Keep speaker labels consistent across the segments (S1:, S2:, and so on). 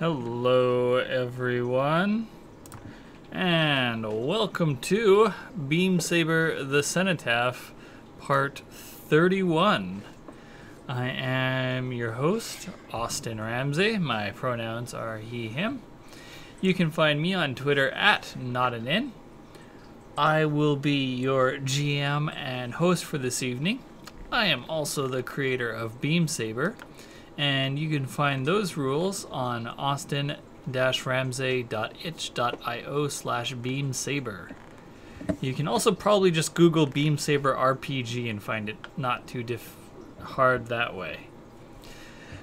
S1: Hello, everyone, and welcome to Beam Saber the Cenotaph, Part 31. I am your host, Austin Ramsey. My pronouns are he, him. You can find me on Twitter at NotAnIn. I will be your GM and host for this evening. I am also the creator of Beam Saber, and you can find those rules on austin-ramsey.itch.io/beamsaber. You can also probably just Google Beam Saber RPG and find it not too hard that way.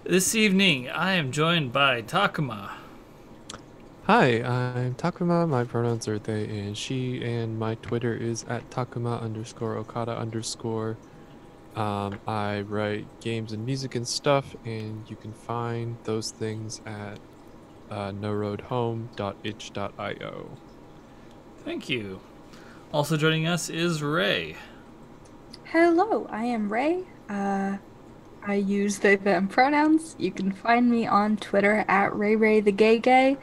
S1: This evening, I am joined by Takuma.
S2: Hi, I'm Takuma. My pronouns are they and she, and my Twitter is at Takuma_Okada_. I write games and music and stuff, and you can find those things at noroadhome.itch.io.
S1: Thank you. Also joining us is Ray.
S3: Hello, I am Ray. I use they them pronouns. You can find me on Twitter at RayRayTheGayGay,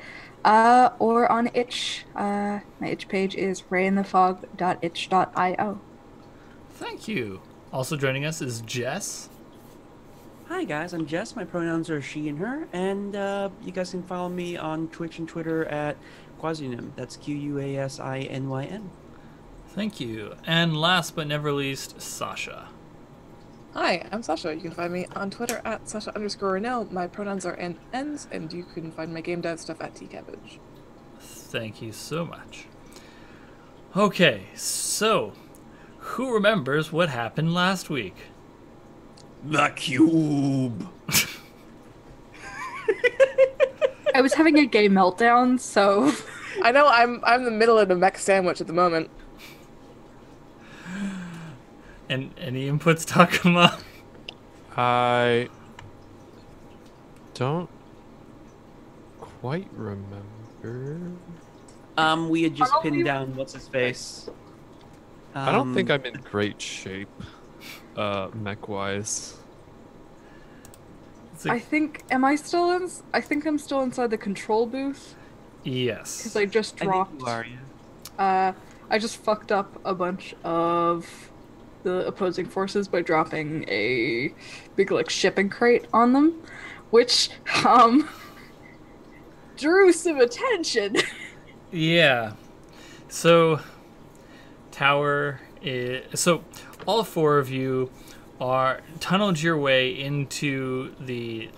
S3: or on itch. My itch page is rayinthefog.itch.io.
S1: Thank you. Also joining us is Jess.
S4: Hi guys, I'm Jess. My pronouns are she and her, and you guys can follow me on Twitch and Twitter at Quasinym. That's QUASINYN.
S1: Thank you. And last but never least, Sasha.
S5: Hi, I'm Sasha. You can find me on Twitter at Sasha_Renell. My pronouns are N-Ns, and you can find my game dev stuff at TCabbage.
S1: Thank you so much. Okay, so who remembers what happened last week?
S4: The Cube!
S3: I was having a gay meltdown, so
S5: I know I'm in the middle of a mech sandwich at the moment.
S1: And any inputs, Takuma?
S2: I don't quite remember.
S4: We had just
S3: Probably-
S4: pinned down what's his face.
S2: I don't think I'm in great shape, mech-wise.
S1: It's like,
S3: I think I think I'm still inside the control booth
S1: yes.
S3: because I just
S4: I think
S3: dropped.
S4: you are, yeah.
S3: I just fucked up a bunch of the opposing forces by dropping a big shipping crate on them, which drew some attention.
S1: Yeah. So, tower is... So, all four of you are tunneled your way into the,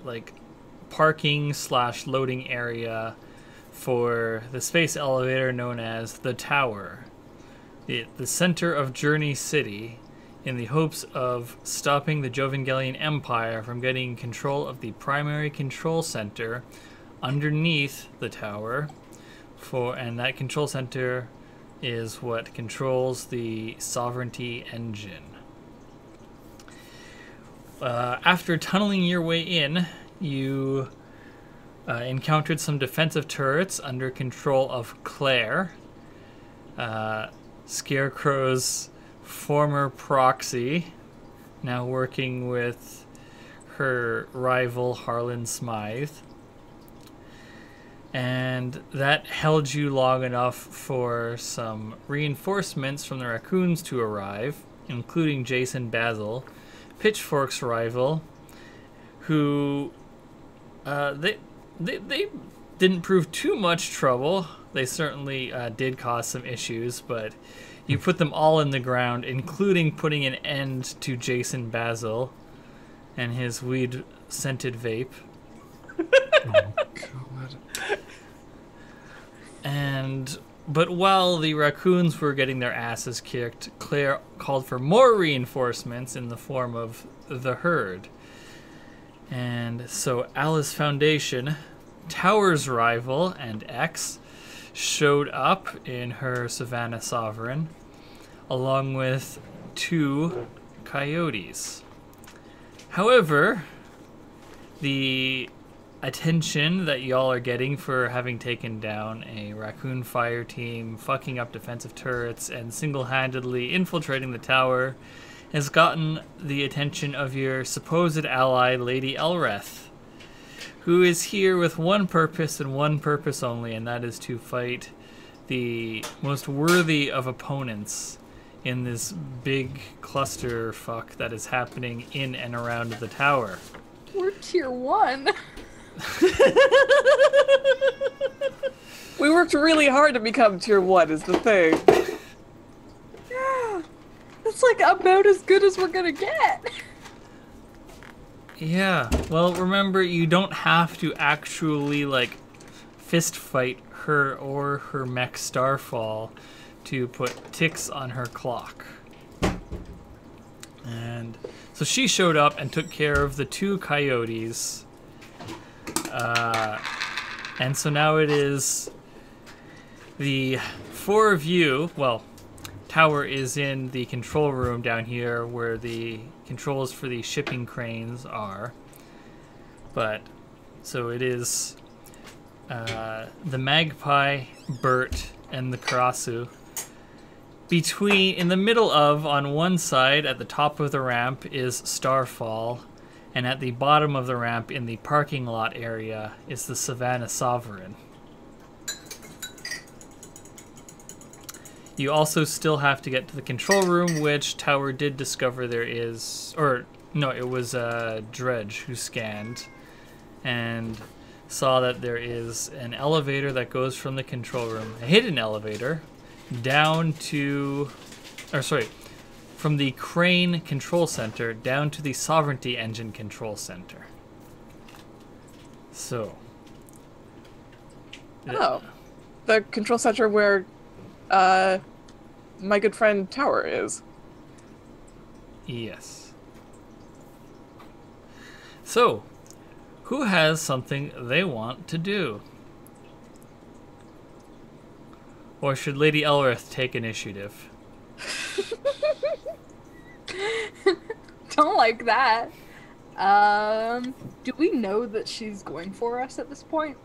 S1: parking / loading area for the space elevator known as the Tower. The center of Journey City, in the hopes of stopping the Jovangelian Empire from getting control of the primary control center underneath the tower, and that control center is what controls the Sovereignty engine. After tunneling your way in, you encountered some defensive turrets under control of Claire, Scarecrow's former proxy, now working with her rival Harlan Smythe. And that held you long enough for some reinforcements from the Raccoons to arrive, including Jason Basil, Pitchfork's rival, who they didn't prove too much trouble. They certainly did cause some issues, but you put them all in the ground, including putting an end to Jason Basil and his weed-scented vape.
S2: Oh, God.
S1: But while the Raccoons were getting their asses kicked, Claire called for more reinforcements in the form of the Herd. And so Alice Foundation, Tower's rival and ex, showed up in her Savannah Sovereign, along with 2 coyotes. However, the attention that y'all are getting for having taken down a Raccoon fire team, fucking up defensive turrets, and single-handedly infiltrating the tower has gotten the attention of your supposed ally, Lady Elreth, who is here with one purpose and one purpose only, and that is to fight the most worthy of opponents in this big clusterfuck that is happening in and around the tower.
S3: We're tier 1.
S5: We worked really hard to become tier 1 is the thing.
S3: Yeah. That's like about as good as we're gonna get.
S1: Yeah, well, remember, you don't have to actually, like, fist fight her or her mech Starfall to put ticks on her clock. And so she showed up and took care of the 2 coyotes. And so now it is the 4 of you. Well, Tower is in the control room down here where the controls for the shipping cranes are. But so it is the Magpie, Bert, and the Karasu. In the middle of, on one side at the top of the ramp, is Starfall, and at the bottom of the ramp in the parking lot area is the Savannah Sovereign. You also still have to get to the control room, which Tower did discover there is, or no, it was Dredge who scanned and saw that there is an elevator that goes from the control room, a hidden elevator, down to, from the crane control center down to the Sovereignty engine control center. So.
S5: Oh. The control center where my good friend Tower is.
S1: Yes. So, who has something they want to do? Or should Lady Elrith take initiative?
S3: Don't like that. Do we know that she's going for us at this point?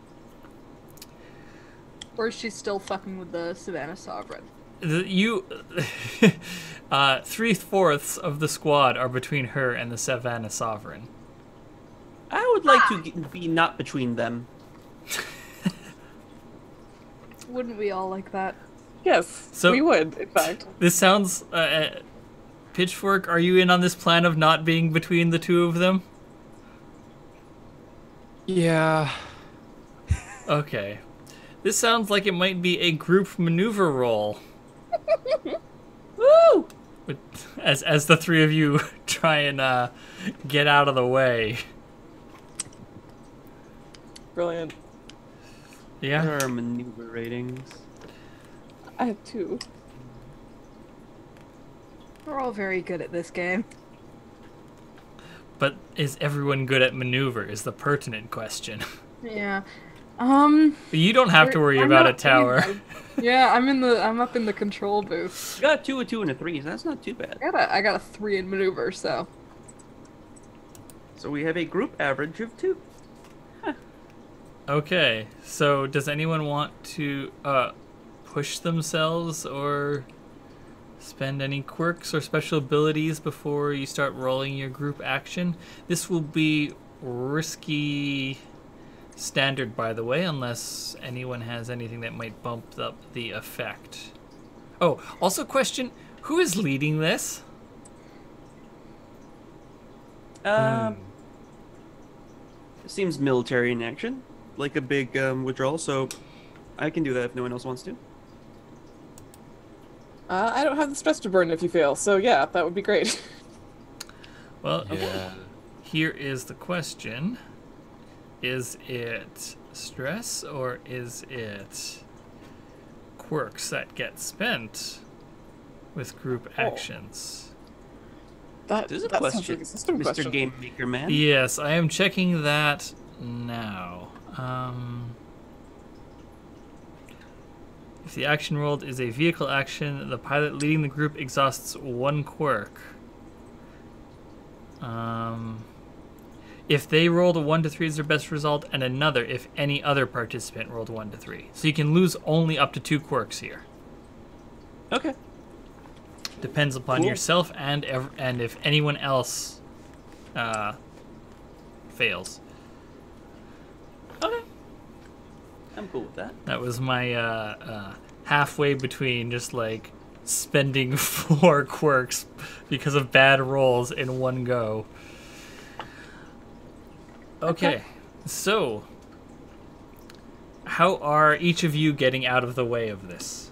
S3: Or is she still fucking with the Savannah Sovereign?
S1: You, 3/4 of the squad are between her and the Savannah Sovereign.
S4: I would like to be not between them.
S3: Wouldn't we all like that?
S5: Yes,
S1: So-
S5: we would, in fact.
S1: This sounds, Pitchfork, are you in on this plan of not being between the 2 of them?
S2: Yeah.
S1: Okay. This sounds like it might be a group maneuver roll.
S4: Woo!
S1: As the 3 of you try and get out of the way.
S5: Brilliant.
S1: Yeah?
S4: There are maneuver ratings.
S5: I have 2.
S3: We're all very good at this game.
S1: But is everyone good at maneuver is the pertinent question.
S3: Yeah.
S1: You don't have to worry
S3: I'm
S1: about a
S3: not
S1: tower.
S3: doing that. Yeah, I'm up in the control booth.
S4: You got a 2, a 2, and a 3, so that's not too bad.
S3: I got a 3 in maneuver, so.
S4: So we have a group average of 2.
S1: Okay, so does anyone want to push themselves or spend any quirks or special abilities before you start rolling your group action? This will be risky standard, by the way, unless anyone has anything that might bump up the effect. Oh, also question, who is leading this?
S4: Seems military in action. Like a big withdrawal, so I can do that if no one else wants to.
S5: I don't have the stress to burn if you fail, so yeah, that would be great.
S1: Well,
S2: Yeah.
S1: here is the question. Is it stress or is it quirks that get spent with group actions?
S5: That
S4: This is a
S5: sounds
S4: question,
S5: like a system
S4: Mr.
S5: question.
S4: Game Maker Man.
S1: Yes, I am checking that now. If the action rolled is a vehicle action, the pilot leading the group exhausts 1 quirk. If they rolled a 1 to 3 as their best result, and another if any other participant rolled 1 to 3. So you can lose only up to 2 quirks here.
S4: Okay.
S1: Depends upon
S4: Cool.
S1: yourself and if anyone else fails.
S4: Okay. I'm cool with that.
S1: That was my halfway between just like spending 4 quirks because of bad rolls in one go. Okay, so how are each of you getting out of the way of this?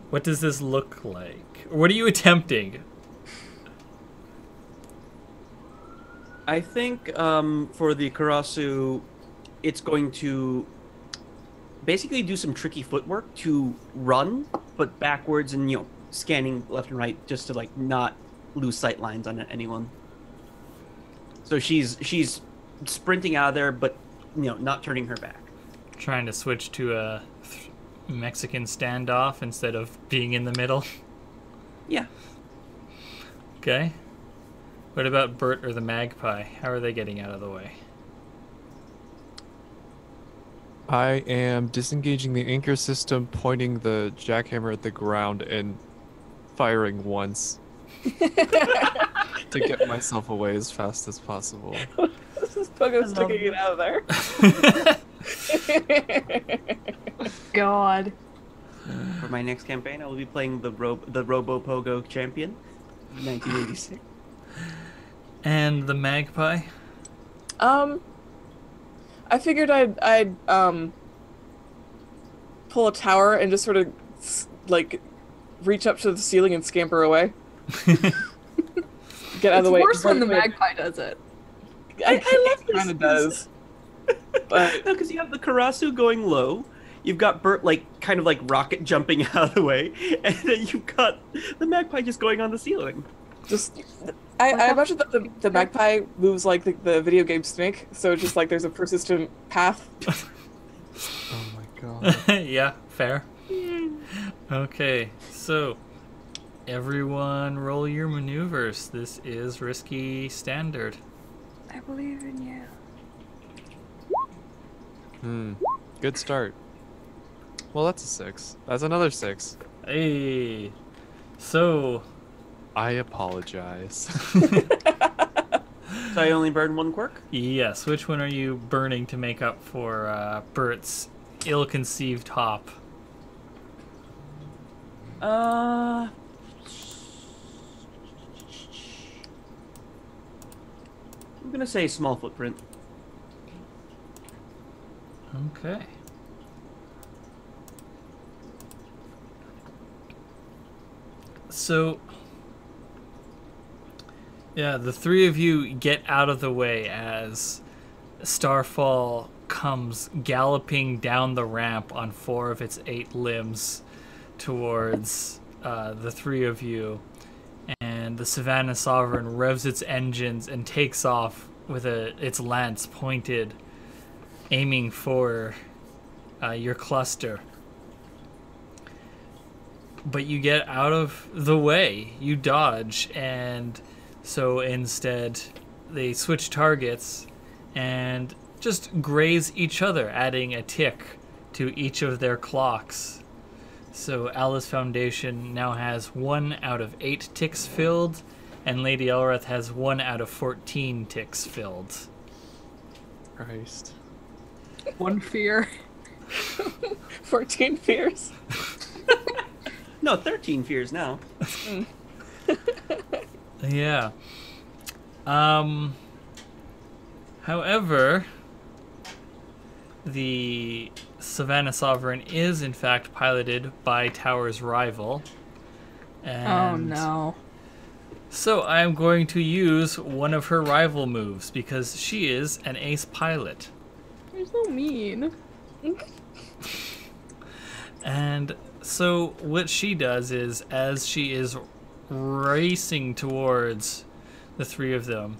S1: What does this look like? What are you attempting?
S4: I think for the Karasu, it's going to basically do some tricky footwork to run, but backwards and, you know, scanning left and right just to, like, not lose sight lines on anyone. So she's sprinting out of there, but, you know, not turning her back.
S1: Trying to switch to a Mexican standoff instead of being in the middle?
S4: Yeah.
S1: Okay. What about Bert or the Magpie? How are they getting out of the way?
S2: I am disengaging the anchor system, pointing the jackhammer at the ground, and firing once to get myself away as fast as possible.
S5: This is Pogo sticking it out of there.
S3: God.
S4: For my next campaign, I will be playing the Robo Pogo champion, 1986.
S1: And the Magpie?
S5: I figured I'd pull a tower and just sort of like reach up to the ceiling and scamper away. Get out of the way.
S3: It's worse when the Magpie does it.
S5: I love this. Kind of does. But
S4: no, because you have the Karasu going low, you've got Bert like kind of like rocket jumping out of the way, and then you've got the Magpie just going on the ceiling.
S5: just, I imagine that the Magpie moves like the video game Snake, so just like there's a persistent path.
S2: Oh my god.
S1: Yeah, fair. Okay, so everyone roll your maneuvers. This is risky standard.
S3: I believe in you.
S2: Good start. Well, that's a 6. That's another 6.
S1: Hey, so
S2: I apologize.
S4: So I only burn 1 quirk?
S1: yes, which one are you burning to make up for Bert's ill-conceived hop?
S4: I'm gonna say small footprint.
S1: Okay. So, yeah, the 3 of you get out of the way as Starfall comes galloping down the ramp on 4 of its 8 limbs towards the 3 of you, and the Savannah Sovereign revs its engines and takes off with its lance pointed, aiming for your cluster. But you get out of the way. You dodge, and so instead they switch targets and just graze each other, adding a tick to each of their clocks. So Alice Foundation now has 1 out of 8 ticks filled, and Lady Elrath has 1 out of 14 ticks filled.
S2: Christ.
S3: One fear.
S5: 14 fears.
S4: No, 13 fears now.
S1: Yeah. However, the Savannah Sovereign is in fact piloted by Tower's rival. And
S3: Oh no.
S1: so I'm going to use one of her rival moves because she is an ace pilot.
S3: You're so mean.
S1: And so what she does is, as she is racing towards the 3 of them,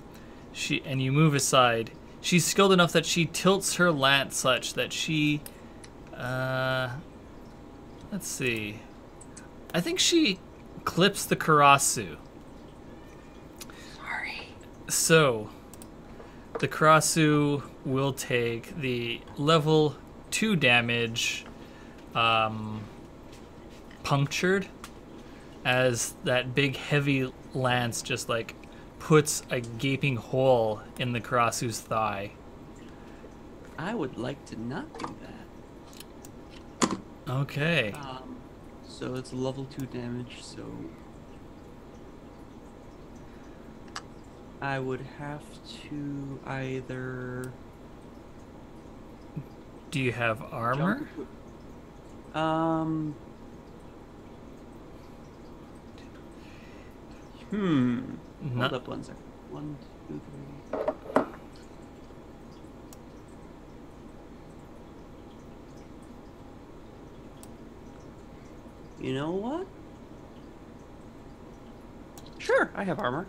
S1: and you move aside, she's skilled enough that she tilts her lance such that she, let's see, I think she clips the Karasu.
S3: Sorry.
S1: So, the Karasu will take the level 2 damage, punctured, as that big heavy lance just like puts a gaping hole in the Karasu's thigh.
S4: I would like to not do that.
S1: Okay.
S4: So it's level 2 damage, so I would have to either
S1: Do you have armor?
S4: Hold up 1 second. 1, 2, 3. You know what? Sure, I have armor.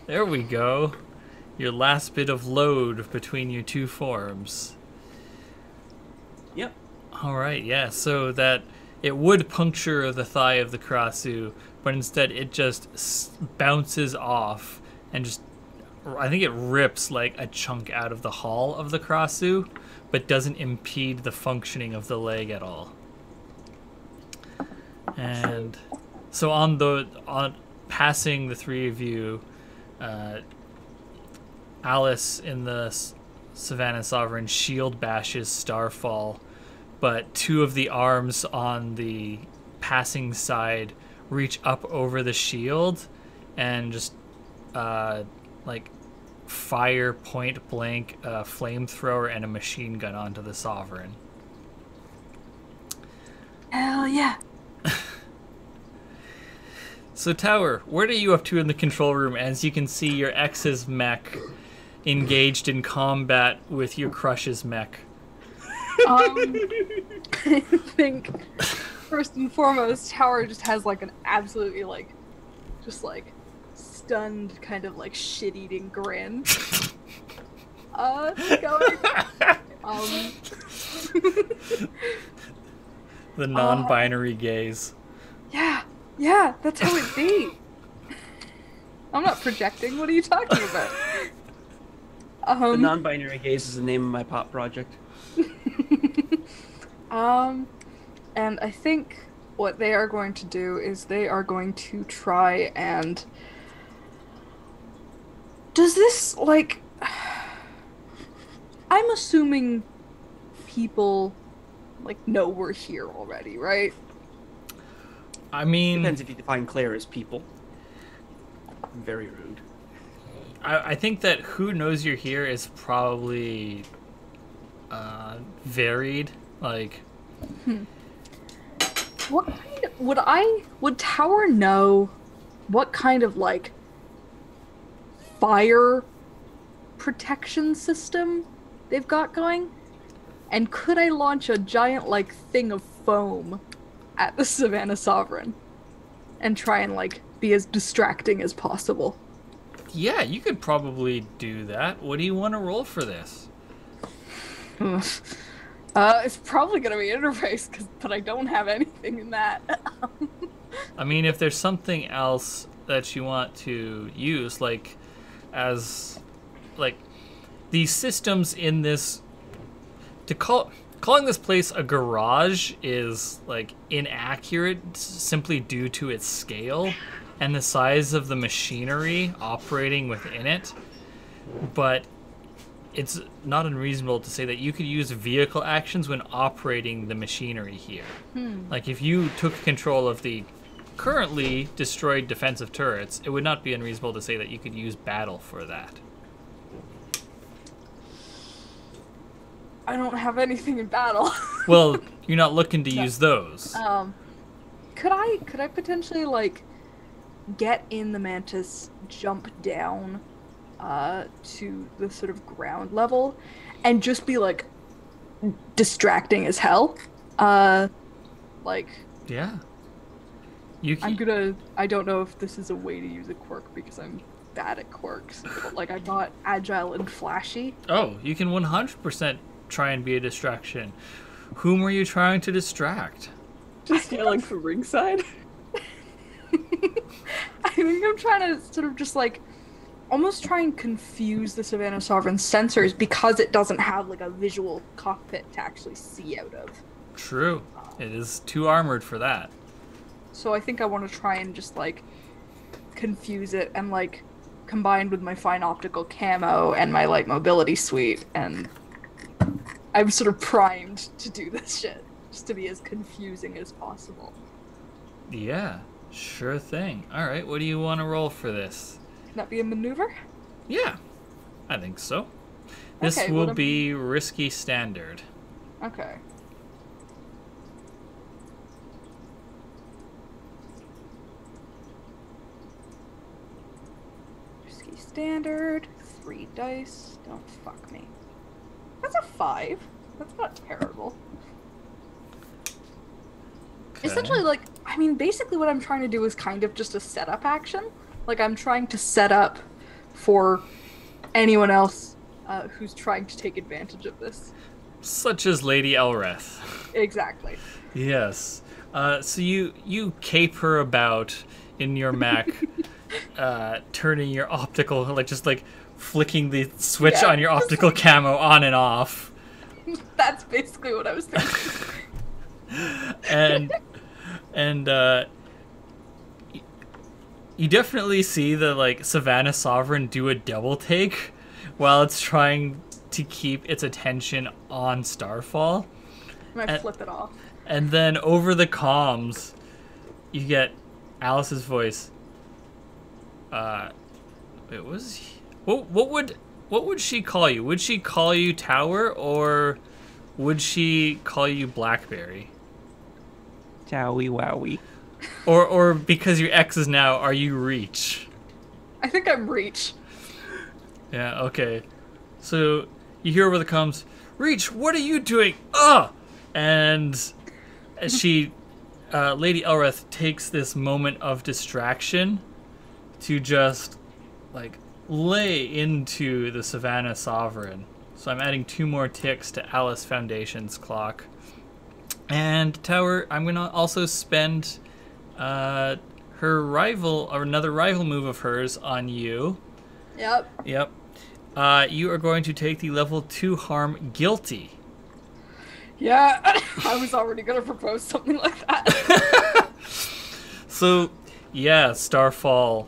S1: There we go. Your last bit of load between your two forms.
S4: Yep.
S1: All right, yeah. So that it would puncture the thigh of the Karasu, but instead it just bounces off and just, I think it rips like a chunk out of the hull of the Karasu, but doesn't impede the functioning of the leg at all. And so on passing the three of you, Alice in the Savannah Sovereign shield bashes Starfall, but two of the arms on the passing side reach up over the shield and just like fire point blank a flamethrower and a machine gun onto the Sovereign.
S3: Hell yeah.
S1: So Tower, what are you up to in the control room as you can see your ex's mech engaged in combat with your crush's mech?
S3: I think first and foremost, Tower just has like an absolutely like, just like stunned kind of like shit-eating grin. Going.
S1: The non-binary gaze.
S3: Yeah, that's how it be. I'm not projecting. What are you talking about?
S4: The non-binary gaze is the name of my pop project.
S3: And I think what they are going to do is they are going to try and... Does this, like... I'm assuming people, like, know we're here already, right?
S1: I mean...
S4: Depends if you define Claire as people. Very rude.
S1: I think that who knows you're here is probably varied. Like,
S3: What kind of, would Tower know what kind of like fire protection system they've got going? And could I launch a giant like thing of foam at the Savannah Sovereign and try and like be as distracting as possible?
S1: yeah, you could probably do that. What do you want to roll for this?
S3: It's probably gonna be interface, but I don't have anything in that.
S1: I mean, if there's something else that you want to use, like, as, like, these systems in this, calling this place a garage is, like, inaccurate simply due to its scale and the size of the machinery operating within it, but it's not unreasonable to say that you could use vehicle actions when operating the machinery here. Like, if you took control of the currently destroyed defensive turrets, it would not be unreasonable to say that you could use battle for that.
S3: I don't have anything in battle.
S1: Well, you're not looking to use those.
S3: Could I potentially like get in the Mantis, jump down to the sort of ground level and just be like distracting as hell? Like,
S1: Yeah. You can,
S3: I don't know if this is a way to use a quirk because I'm bad at quirks, but like I'm not agile and flashy.
S1: Oh, you can 100% try and be a distraction. Whom were you trying to distract?
S5: Just yelling from ringside.
S3: I think I'm trying to sort of just like almost try and confuse the Savannah Sovereign's sensors because it doesn't have like a visual cockpit to actually see out of.
S1: True. It is too armored for that.
S3: So I think I want to try and just like confuse it and like combined with my fine optical camo and my light mobility suite and I'm sort of primed to do this shit, just to be as confusing as possible.
S1: Yeah, sure thing. All right, what do you want to roll for this?
S3: Can that be a maneuver?
S1: Yeah, I think so. This
S3: Okay,
S1: will
S3: what am-
S1: be risky standard.
S3: Okay. Risky standard, 3 dice. Don't fuck me. That's a 5. That's not terrible.
S1: Okay.
S3: Essentially, like, I mean, basically what I'm trying to do is kind of just a setup action. Like, I'm trying to set up for anyone else who's trying to take advantage of this.
S1: Such as Lady Elreth.
S3: Exactly.
S1: Yes. So you cape her about in your mech, turning your optical, like just like flicking the switch
S3: Yeah,
S1: on your
S3: just
S1: optical camo on and off.
S3: That's basically what I was thinking.
S1: and you definitely see the like Savannah Sovereign do a double take while it's trying to keep its attention on Starfall.
S3: I might flip it off.
S1: And then over the comms, you get Alice's voice. It was what would she call you? Would she call you Tower or would she call you Blackberry?
S4: Towie wowie.
S1: Or because your ex is now, are you Reach?
S3: I think I'm Reach.
S1: Yeah, okay. So you hear over the comms, Reach, what are you doing? Ugh! And she, Lady Elreth takes this moment of distraction to just, like, lay into the Savannah Sovereign. So I'm adding 2 more ticks to Alice Foundation's clock. And Tower, I'm going to also spend her rival, or another rival move of hers on you.
S3: Yep.
S1: Yep. You are going to take the level 2 harm guilty.
S3: Yeah, I was already gonna propose something like that.
S1: So, yeah, Starfall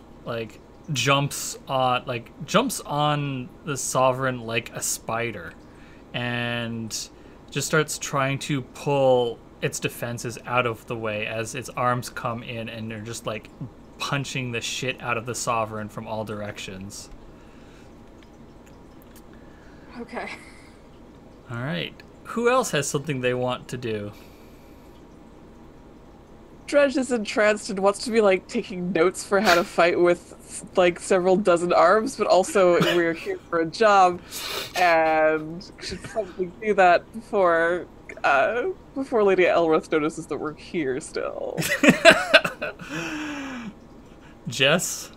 S1: jumps on the Sovereign like a spider, and just starts trying to pull its defenses out of the way as its arms come in, and they're just like punching the shit out of the Sovereign from all directions.
S3: Okay.
S1: All right. Who else has something they want to do?
S5: Dredge is entranced and wants to be like taking notes for how to fight with like several dozen arms, but also we're here for a job and should probably do that before Lady Elrith notices that we're here still.
S1: Jess?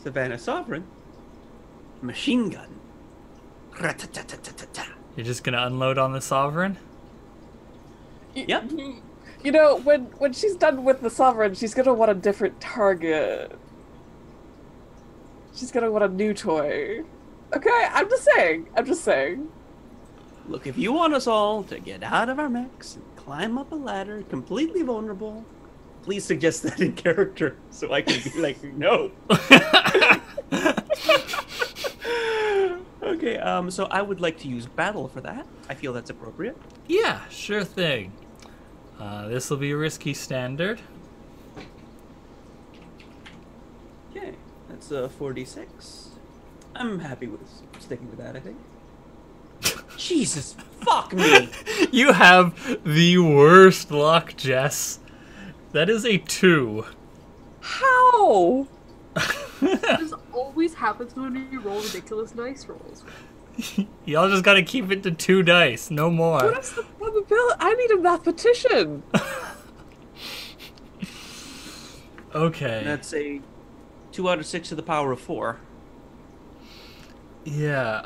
S4: Savannah Sovereign. Machine gun. Rat-ta-ta-ta-ta-ta.
S1: You're just gonna unload on the Sovereign?
S4: Yep.
S5: You know, when she's done with the Sovereign, she's gonna want a different target. She's gonna want a new toy. Okay, I'm just saying.
S4: Look, if you want us all to get out of our mechs and climb up a ladder completely vulnerable, please suggest that in character so I can be like, no. Okay, so I would like to use battle for that. I feel that's appropriate.
S1: Yeah, sure thing. This will be a risky standard.
S4: Okay, that's a 4d6. I'm happy with sticking with that, I think. Jesus, fuck me!
S1: You have the worst luck, Jess. That is a 2.
S5: How?
S3: This always happens when you roll ridiculous dice rolls.
S1: Y'all just gotta keep it to 2 dice, no more.
S5: What is the probability? I need a mathematician.
S1: Okay.
S4: That's a 2 out of 6 to the power of 4.
S1: Yeah,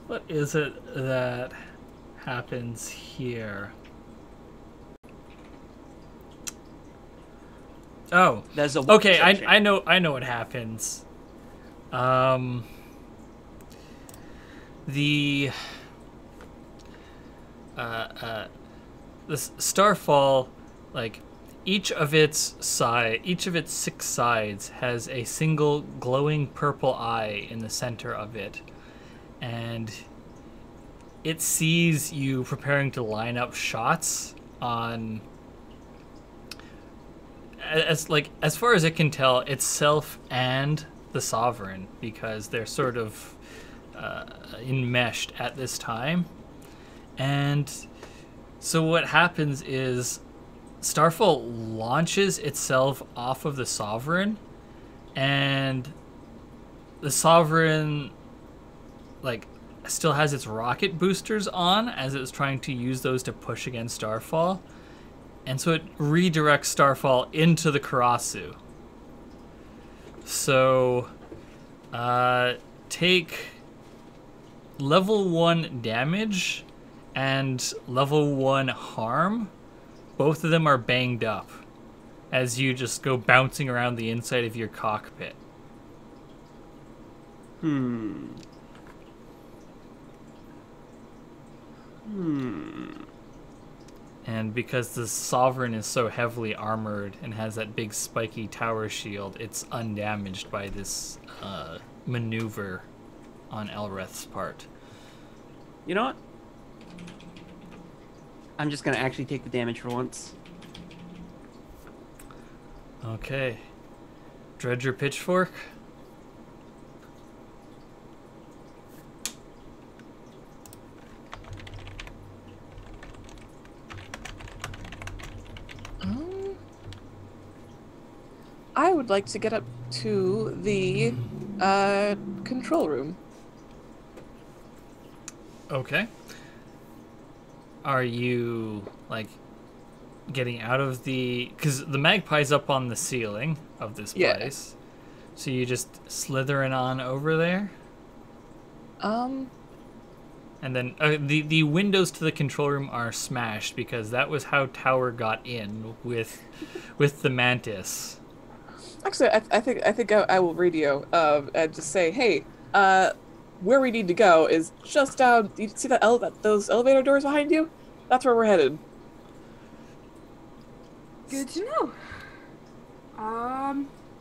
S1: what is it that happens here? Oh,
S4: There's a
S1: okay.
S4: section.
S1: I know what happens. The Starfall, like, each of its 6 sides has a single glowing purple eye in the center of it, and it sees you preparing to line up shots on, as far as it can tell, itself and the Sovereign, because they're sort of enmeshed at this time. And so what happens is Starfall launches itself off of the Sovereign, and the Sovereign still has its rocket boosters on as it's trying to use those to push against Starfall. And so it redirects Starfall into the Karasu. So take level 1 damage and level 1 harm. Both of them are banged up as you just go bouncing around the inside of your cockpit. And because the Sovereign is so heavily armored and has that big spiky tower shield, it's undamaged by this maneuver on Elreth's part.
S4: You know what? I'm just gonna actually take the damage for once.
S1: Okay. Dredger Pitchfork.
S5: I would like to get up to the control room.
S1: Okay. Are you, getting out of the... Because the magpie's up on the ceiling of this place. So you just slithering on over there? And then the windows to the control room are smashed because that was how Tower got in with the Mantis.
S5: Actually, I think I will radio and just say, hey, where we need to go is just down. You see those elevator doors behind you? That's where we're headed.
S3: Good to know.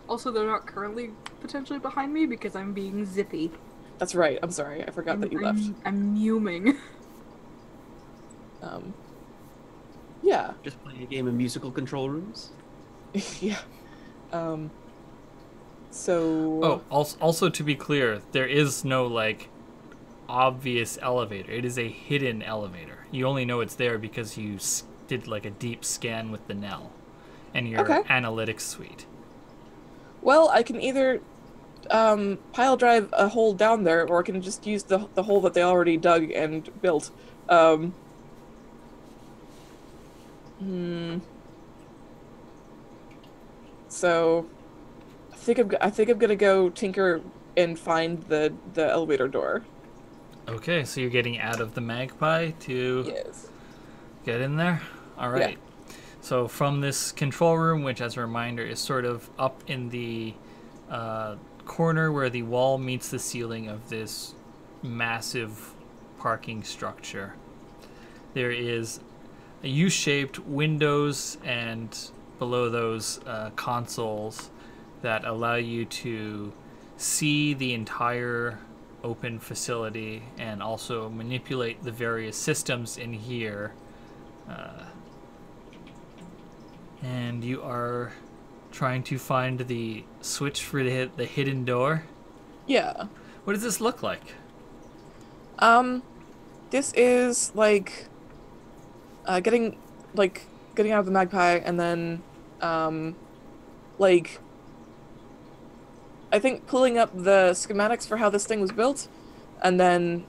S3: Also, they're not currently potentially behind me because I'm being zippy.
S5: That's right. I'm sorry. I forgot that you left.
S3: I'm mewing.
S5: Yeah.
S4: Just playing a game of musical control rooms.
S5: Yeah. So...
S1: Oh, also to be clear, there is no, obvious elevator. It is a hidden elevator. You only know it's there because you did, a deep scan with the Nell and your analytics suite.
S5: Well, I can either pile drive a hole down there, or I can just use the hole that they already dug and built. So, I think I'm gonna go tinker and find the elevator door.
S1: Okay, so you're getting out of the magpie to get in there? Alright. Yeah. So from this control room, which as a reminder is sort of up in the corner where the wall meets the ceiling of this massive parking structure, there is a U-shaped windows and below those consoles that allow you to see the entire open facility and also manipulate the various systems in here. And you are trying to find the switch for the hidden door.
S5: Yeah.
S1: What does this look like?
S5: This is getting out of the magpie and then I think pulling up the schematics for how this thing was built, and then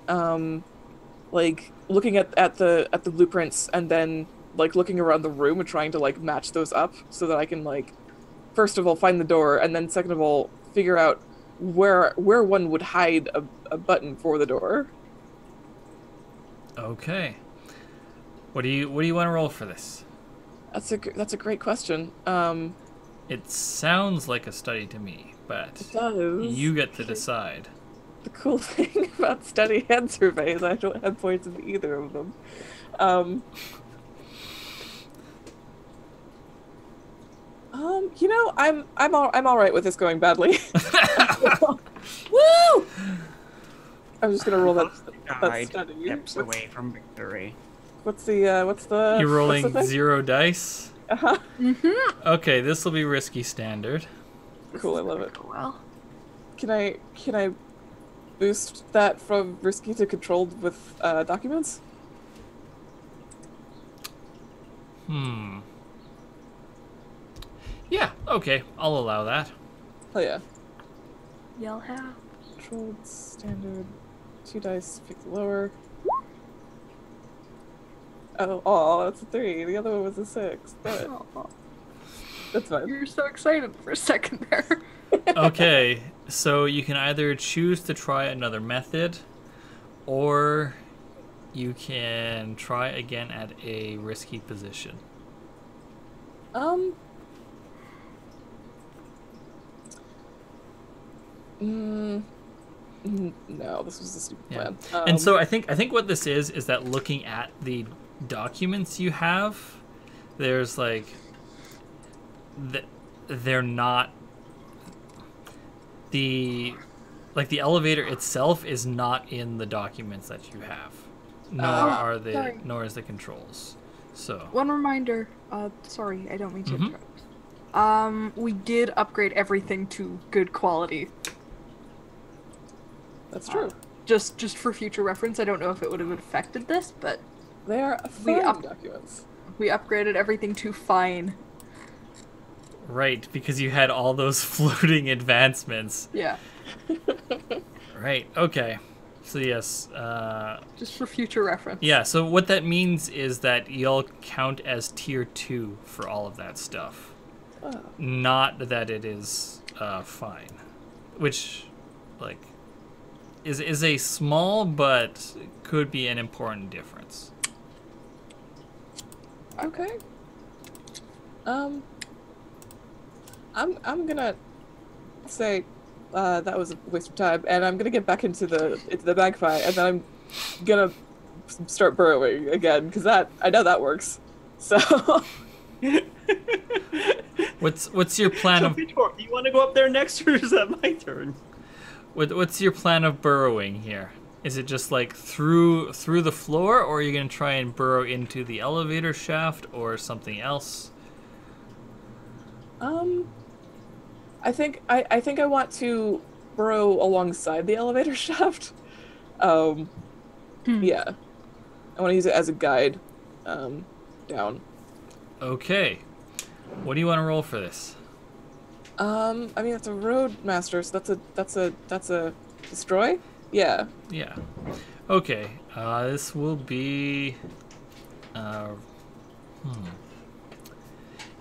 S5: looking at the blueprints, and then looking around the room and trying to match those up so that I can first of all find the door, and then second of all figure out where one would hide a button for the door.
S1: Okay. What do you want to roll for this?
S5: That's a great question.
S1: It sounds like a study to me, but
S5: it does.
S1: You get to decide.
S5: The cool thing about study and survey is I don't have points in either of them. You know, I'm all right with this going badly. Woo! I'm just gonna roll that
S4: Died
S5: study.
S4: steps away from victory.
S5: What's the
S1: You're
S5: what's the
S1: rolling
S5: thing?
S1: 0 dice.
S5: Uh-huh.
S1: Okay, this will be risky standard.
S5: Cool, I love it.
S3: Well,
S5: Can I boost that from risky to controlled with documents?
S1: Yeah, okay, I'll allow that.
S5: Hell yeah.
S3: you'll have.
S5: Controlled standard 2 dice, pick the lower. Oh, that's a 3. The other one was a 6. Damn it.
S3: Oh,
S5: That's fine.
S3: you're so excited for a second there.
S1: Okay, so you can either choose to try another method, or you can try again at a risky position.
S5: No, this was a stupid
S1: Yeah.
S5: plan.
S1: And so I think what this is that looking at the documents you have, there's like they're not the elevator itself is not in the documents that you have,
S3: sorry.
S1: nor is the controls. So
S3: One reminder. Sorry, I don't mean to interrupt. We did upgrade everything to good quality.
S5: That's true.
S3: Just for future reference. I don't know if it would have affected this, but
S5: They are
S3: we
S5: fine
S3: up-
S5: documents.
S3: we upgraded everything to fine.
S1: right, because you had all those floating advancements.
S3: Yeah,
S1: Right. Okay. So yes.
S3: just for future reference.
S1: Yeah, so what that means is that you'll count as tier 2 for all of that stuff.
S5: Oh.
S1: Not that it is fine. Which, like, is a small but could be an important difference.
S5: Okay. I'm gonna say that was a waste of time, and I'm gonna get back into the magpie, and then I'm gonna start burrowing again because I know that works. So
S1: What's your plan
S4: So,
S1: of
S4: Vitor, do you want to go up there next, or is that my turn?
S1: what's your plan of burrowing here? Is it just like through the floor, or are you gonna try and burrow into the elevator shaft, or something else?
S5: I think I want to burrow alongside the elevator shaft. Yeah, I want to use it as a guide down.
S1: Okay. What do you want to roll for this?
S5: I mean it's a roadmaster, so that's a destroy. Yeah.
S1: Yeah. Okay. This will be.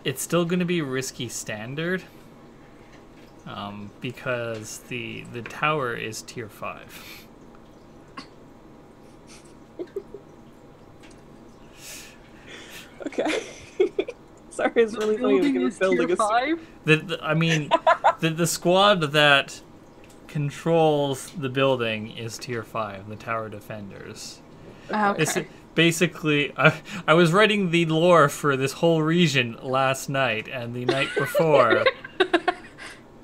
S1: It's still going to be risky standard. Because the tower is tier 5.
S5: Okay. Sorry, it's really funny.
S3: Building
S5: Like,
S3: is
S5: building
S3: tier
S5: a
S3: 5.
S1: I mean, the squad that controls the building is tier 5, the tower defenders. It's
S3: Okay.
S1: basically, I was writing the lore for this whole region last night and the night before.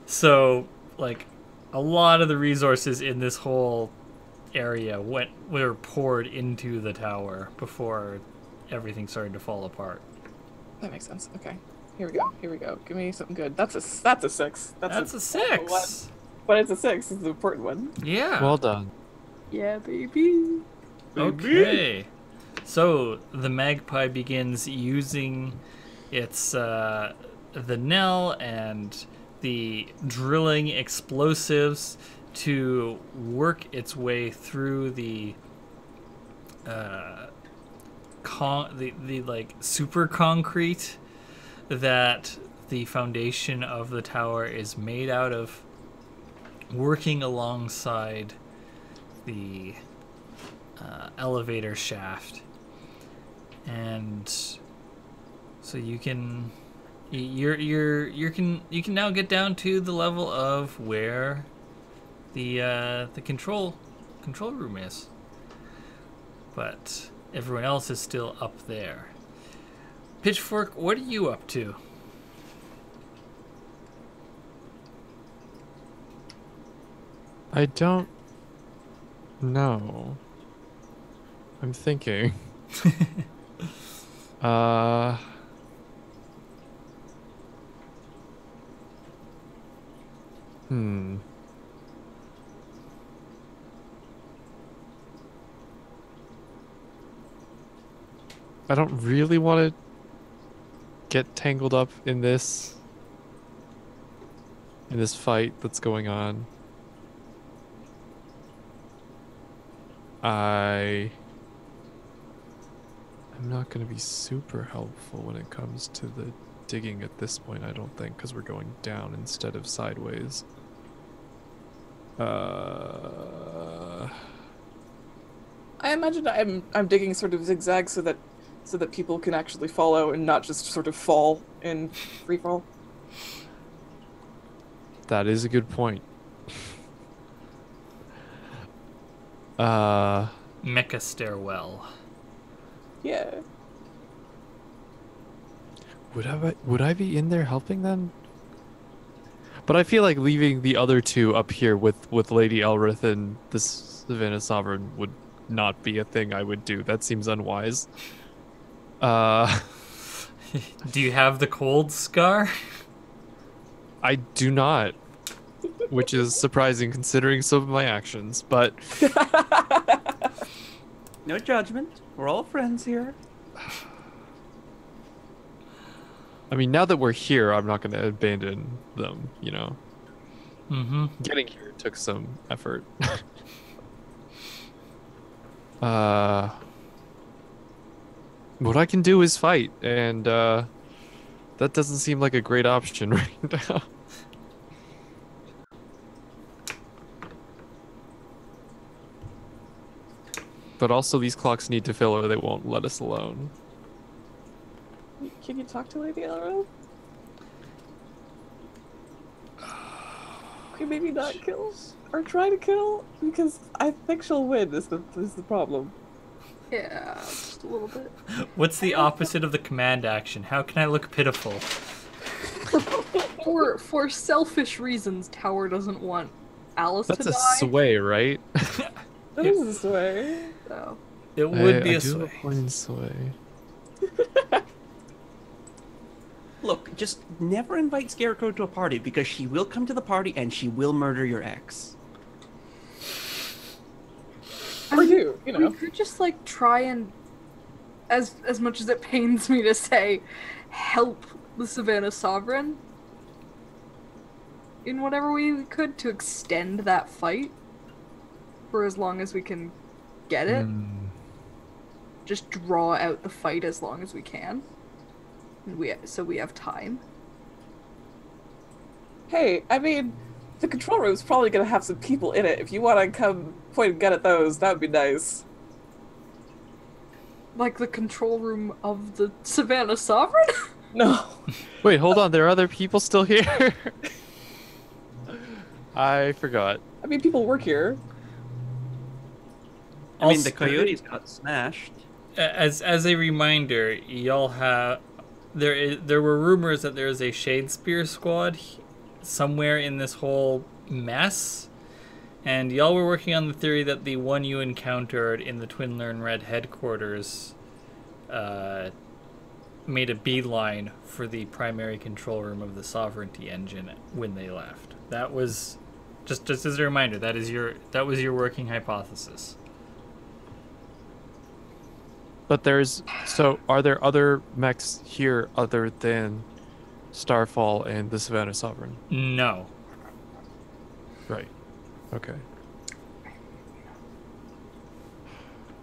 S1: So, like, a lot of the resources in this whole area were poured into the tower before everything started to fall apart.
S5: That makes sense. Okay. Here we go. Here we go. Give me something good. That's a 6.
S1: That's a
S5: one.
S1: 6.
S5: But it's a 6. It's the important one.
S1: Yeah.
S2: Well done.
S3: Yeah, baby.
S1: Okay. So the magpie begins using its the knell and the drilling explosives to work its way through the like super concrete that the foundation of the tower is made out of, working alongside the elevator shaft. And so you can you can now get down to the level of where the control room is, but everyone else is still up there. Pitchfork, what are you up to?
S2: I don't know. I'm thinking. uh. Hmm. I don't really want to get tangled up in this fight that's going on. I'm not going to be super helpful when it comes to the digging at this point, I don't think, because we're going down instead of sideways.
S5: I imagine I'm digging sort of zigzag so that people can actually follow and not just sort of fall in free fall.
S2: That is a good point.
S1: Mecha stairwell.
S5: Yeah.
S2: Would I be in there helping them? But I feel like leaving the other two up here with Lady Elrith and the Savannah Sovereign would not be a thing I would do. That seems unwise.
S1: Do you have the cold scar?
S2: I do not, which is surprising considering some of my actions, but
S4: No judgment. We're all friends here.
S2: I mean, now that we're here, I'm not going to abandon them, you know?
S1: Mm-hmm.
S2: Getting here took some effort. What I can do is fight, and that doesn't seem like a great option right now. But also, these clocks need to fill or they won't let us alone.
S5: Can you talk to Lady Elrond? Okay, maybe not kill or try to kill, because I think she'll win. Is the problem?
S3: Yeah, just a little bit.
S1: What's the opposite of the command action? How can I look pitiful?
S3: For selfish reasons, Tower doesn't want Alice
S2: That's
S3: to
S2: a
S3: die.
S2: sway, right?
S5: That is this way.
S3: So.
S1: It would be
S2: I
S1: a
S2: do
S1: sway.
S2: have plain sway.
S4: Look, just never invite Scarecrow to a party because she will come to the party and she will murder your ex.
S5: Or you know.
S3: We could just like try and, as much as it pains me to say, help the Savannah Sovereign in whatever way we could to extend that fight for as long as we can get it. Just draw out the fight as long as we can. And so we have time.
S5: Hey, I mean, the control room's probably gonna have some people in it. If you want to come point a gun at those, that would be nice.
S3: Like the control room of the Savannah Sovereign?
S5: No.
S2: Wait, hold on. There are other people still here? I forgot.
S5: I mean, people work here.
S4: I mean, the
S1: Also-
S4: coyotes got smashed.
S1: As a reminder, y'all have there were rumors that there is a Shadespear squad somewhere in this whole mess, and y'all were working on the theory that the one you encountered in the Twin Learn Red headquarters made a beeline for the primary control room of the Sovereignty engine when they left. That was just as a reminder. That was your working hypothesis.
S2: But are there other mechs here other than Starfall and the Savannah Sovereign?
S1: No.
S2: Right. Okay.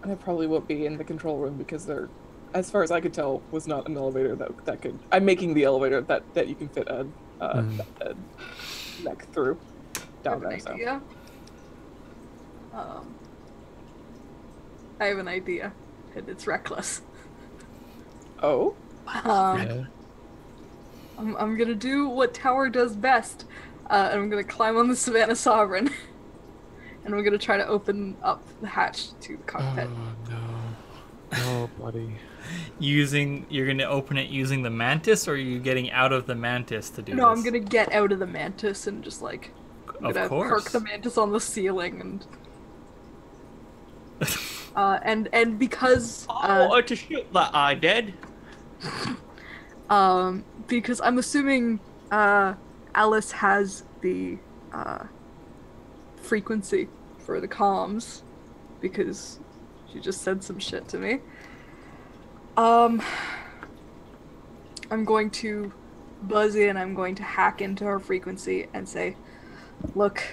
S5: And it probably won't be in the control room because there, as far as I could tell, was not an elevator that could. I'm making the elevator that you can fit a neck through down there. So.
S3: Idea. I have an idea, and it's reckless.
S5: Oh.
S2: Yeah.
S3: I'm gonna do what Tower does best, and I'm gonna climb on the Savannah Sovereign, and we're gonna try to open up the hatch to the cockpit.
S2: Oh no. Oh, buddy.
S1: You're gonna open it using the mantis, or are you getting out of the mantis to do
S3: No,
S1: this?
S3: I'm gonna get out of the mantis and just like I'm
S1: Of
S3: gonna
S1: course.
S3: perk the mantis on the ceiling and because
S4: To shoot that eye dead.
S3: because I'm assuming Alice has the frequency for the comms because she just said some shit to me. I'm going to buzz in, I'm going to hack into her frequency and say, look,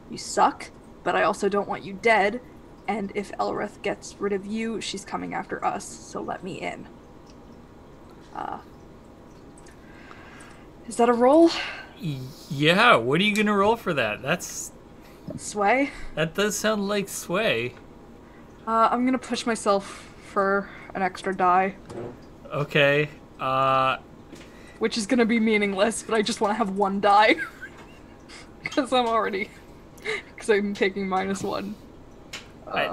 S3: you suck, but I also don't want you dead, and if Elrith gets rid of you, she's coming after us, so let me in. Is that a roll?
S1: Yeah, what are you gonna roll for that?
S3: Sway?
S1: That does sound like sway.
S3: I'm gonna push myself for an extra die,
S1: Okay.
S3: which is gonna be meaningless, but I just want to have one die. Because I'm taking -1.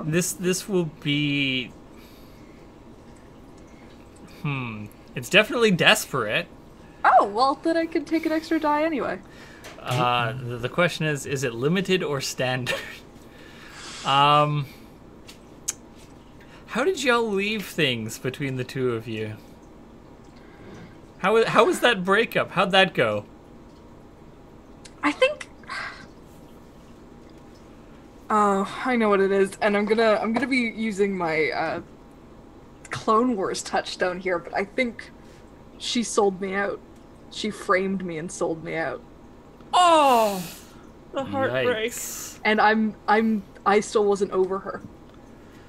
S1: This will be. It's definitely desperate.
S3: Oh, well, then I can take an extra die anyway.
S1: The question is it limited or standard? How did y'all leave things between the two of you? How was that breakup? How'd that go?
S3: I think. Oh, I know what it is, and I'm gonna be using my Clone Wars touchstone here, but I think she sold me out. She framed me and sold me out,
S4: Oh, the heartbreak.
S1: Yikes.
S3: and I still wasn't over her.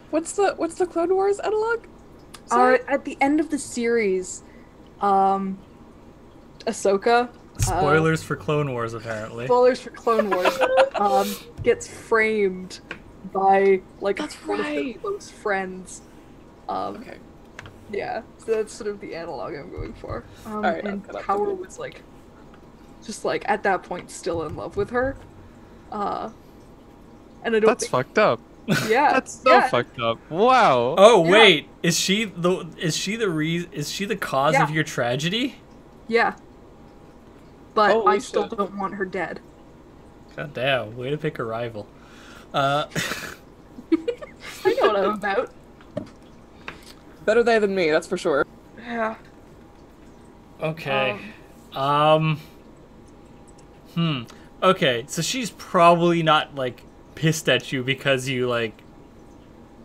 S5: What's the Clone Wars analog? Sorry?
S3: At the end of the series, Ahsoka.
S1: Spoilers for Clone Wars, apparently.
S3: Spoilers for Clone Wars. Gets framed by like
S5: That's
S3: one of
S5: right.
S3: her close friends.
S5: Okay.
S3: Yeah, so that's sort of the analog I'm going for.
S5: Alright,
S3: and
S5: I'll cut
S3: Power
S5: up.
S3: was like, just like at that point, still in love with her. And I don't
S2: That's
S3: think,
S2: fucked up.
S3: yeah,
S2: That's so
S3: yeah,
S2: fucked up. Wow.
S1: Oh
S3: Yeah.
S1: wait, is she the cause
S3: Yeah.
S1: of your tragedy?
S3: yeah. But
S5: Holy
S3: I still
S5: shit.
S3: don't want her dead.
S1: God damn, way to pick a rival.
S3: I know what I'm about.
S5: Better they than me, that's for sure.
S3: Yeah.
S1: Okay. Okay, so she's probably not like pissed at you because you like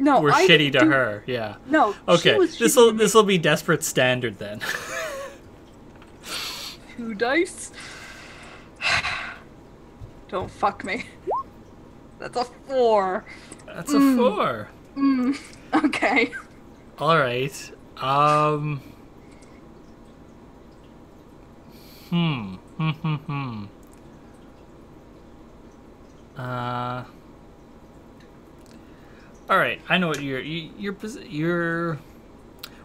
S3: No,
S1: were
S3: I
S1: shitty
S3: didn't
S1: to
S3: do-
S1: her. Yeah.
S3: No.
S1: Okay.
S3: She was
S1: This'll
S3: shitty to me.
S1: this'll be desperate standard then.
S3: 2 dice. Don't fuck me. That's a 4.
S1: That's a 4.
S3: Okay.
S1: All right. All right. I know what your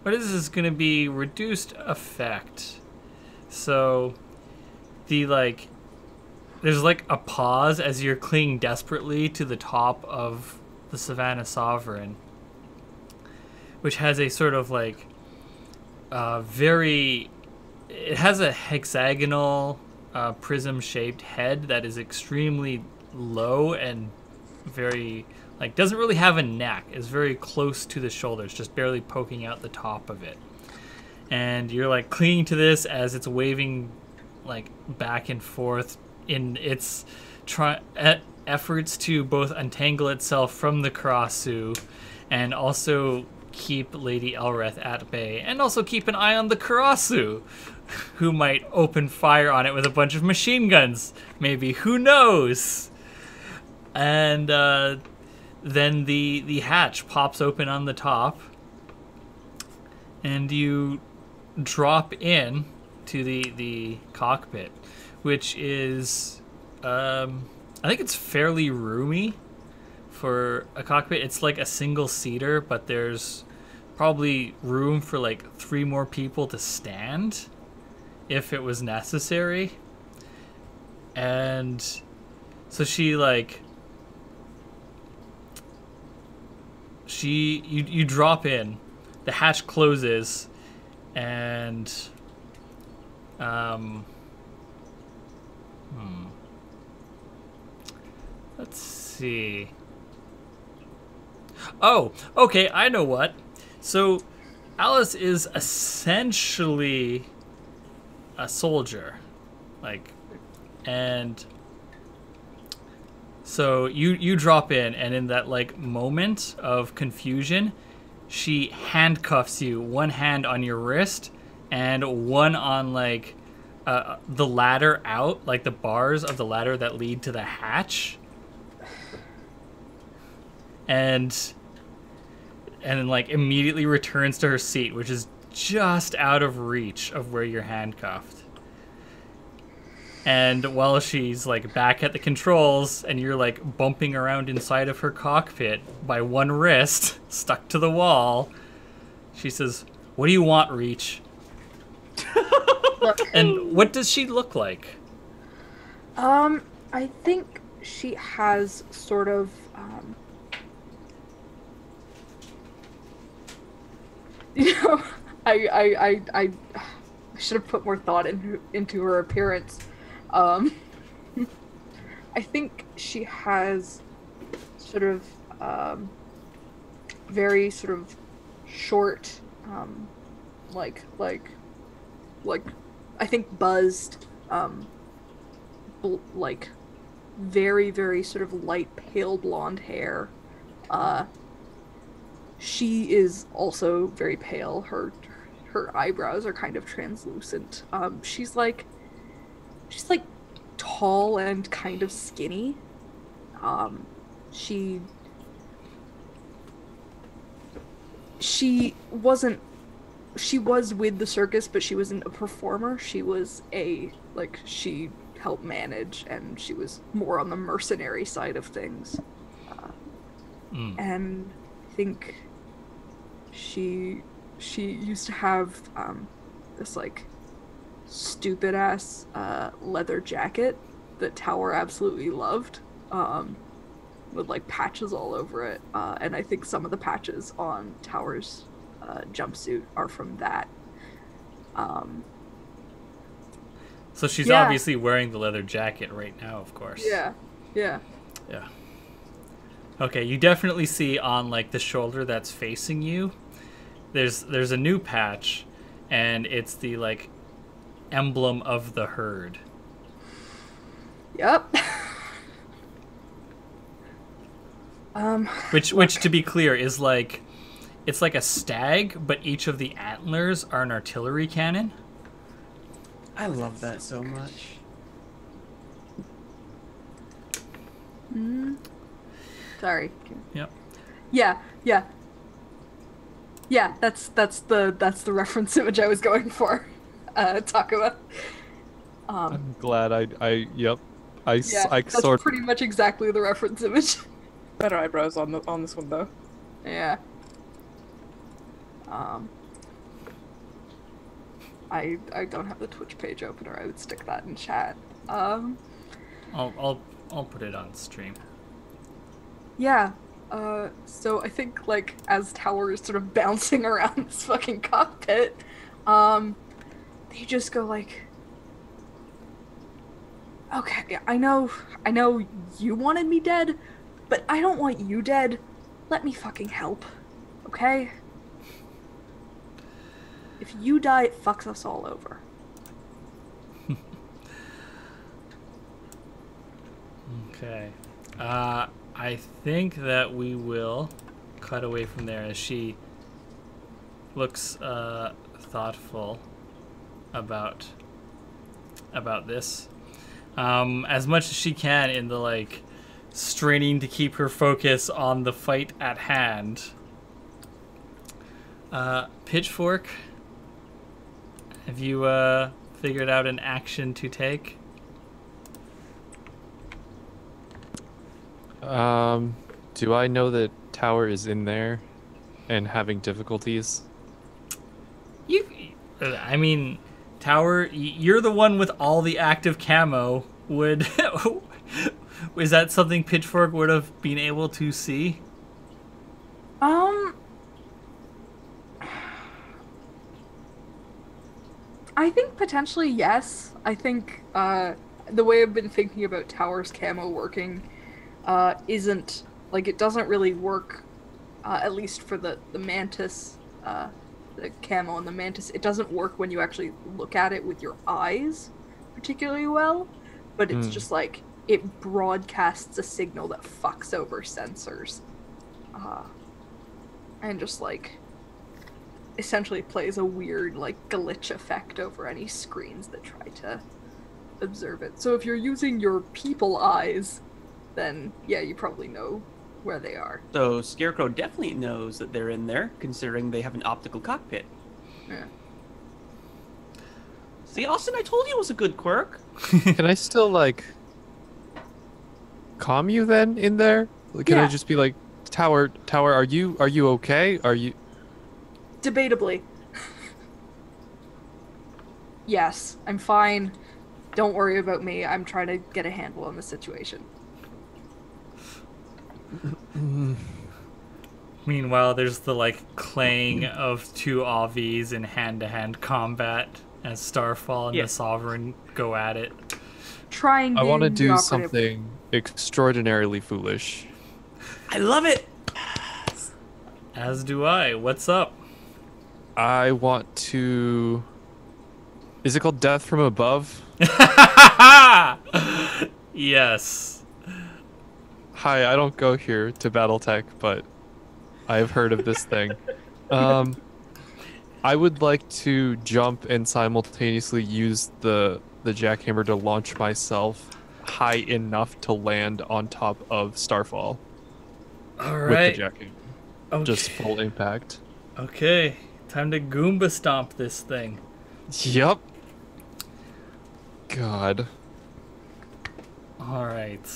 S1: what is going to be reduced effect. So the like there's like a pause as you're clinging desperately to the top of the Savannah Sovereign, which has a sort of like it has a hexagonal prism-shaped head that is extremely low and very like doesn't really have a neck. It's very close to the shoulders, just barely poking out the top of it. And you're like clinging to this as it's waving like back and forth in its efforts to both untangle itself from the Karasu and also keep Lady Elrith at bay, and also keep an eye on the Karasu, who might open fire on it with a bunch of machine guns. Maybe, who knows? And then the hatch pops open on the top, and you drop in to the cockpit, which is I think it's fairly roomy for a cockpit. It's like a single seater, but there's probably room for like 3 more people to stand if it was necessary. And so you drop in, the hatch closes, and Let's see. Oh, okay, I know what. So, Alice is essentially a soldier. Like, and so you drop in, and in that, like, moment of confusion, she handcuffs you, one hand on your wrist, and one on, like, the ladder out, like the bars of the ladder that lead to the hatch. And like immediately returns to her seat, which is just out of reach of where you're handcuffed. And while she's like back at the controls and you're like bumping around inside of her cockpit by one wrist stuck to the wall, she says, "What do you want, Reach?" And what does she look like?
S3: I think she has sort of, you know, I should have put more thought into her appearance. I think she has sort of, very sort of short, like I think buzzed, like very, very sort of light pale blonde hair. She is also very pale. Her eyebrows are kind of translucent. She's like tall and kind of skinny. She was with the circus, but she wasn't a performer. She was she helped manage, and she was more on the mercenary side of things. And I think she used to have this like stupid ass leather jacket that Tower absolutely loved, with like patches all over it. And I think some of the patches on Tower's jumpsuit are from that.
S1: So she's obviously wearing the leather jacket right now, of course.
S3: Yeah.
S1: Okay, you definitely see on like the shoulder that's facing you, there's a new patch, and it's the like emblem of the herd.
S3: Yep.
S1: Which to be clear is like, it's like a stag, but each of the antlers are an artillery cannon.
S4: I love that so much.
S3: Sorry.
S1: Yep.
S3: Yeah. That's the reference image I was going for. Takuma.
S2: I'm glad I
S3: That's
S2: sort
S3: pretty much exactly the reference image.
S5: Better eyebrows on this one though.
S3: Yeah. I don't have the Twitch page open, or I would stick that in chat.
S1: I'll put it on stream.
S3: Yeah. So I think like as Tower is sort of bouncing around this fucking cockpit, they just go like, "Okay, I know you wanted me dead, but I don't want you dead. Let me fucking help. Okay? If you die, it fucks us all over."
S1: Okay. I think that we will cut away from there as she looks thoughtful about this. As much as she can in the like straining to keep her focus on the fight at hand. Pitchfork, have you figured out an action to take?
S2: Do I know that Tower is in there and having difficulties?
S1: I mean, Tower, you're the one with all the active camo. Is that something Pitchfork would have been able to see?
S3: I think potentially yes. I think the way I've been thinking about Tower's camo working isn't like it doesn't really work. At least for the mantis, the camo and the mantis, it doesn't work when you actually look at it with your eyes particularly well. But it's just like it broadcasts a signal that fucks over sensors, and just like essentially plays a weird like glitch effect over any screens that try to observe it. So if you're using your people eyes, then yeah, you probably know where they are.
S4: So Scarecrow definitely knows that they're in there, considering they have an optical cockpit.
S3: Yeah.
S4: See, Austin, I told you it was a good quirk.
S2: Can I still like calm you then in there? Can I
S3: Yeah.
S2: just be like, Tower, are you okay? Are you?
S3: Debatably. Yes, I'm fine. Don't worry about me. I'm trying to get a handle on the situation.
S1: Meanwhile, there's the like claying of two Avis in hand-to-hand combat as Starfall and
S4: Yeah.
S1: the Sovereign go at it.
S3: Trying.
S2: I want to
S3: being the
S2: do
S3: operative.
S2: something extraordinarily foolish.
S4: I love it.
S1: As do I. What's up?
S2: I want to. Is it called Death from Above?
S1: Yes.
S2: Hi, I don't go here to BattleTech, but I have heard of this thing. I would like to jump and simultaneously use the jackhammer to launch myself high enough to land on top of Starfall
S1: All
S2: with
S1: right.
S2: the jackhammer.
S1: Okay.
S2: Just full impact.
S1: Okay. Time to Goomba stomp this thing.
S2: Yup. God.
S1: All right.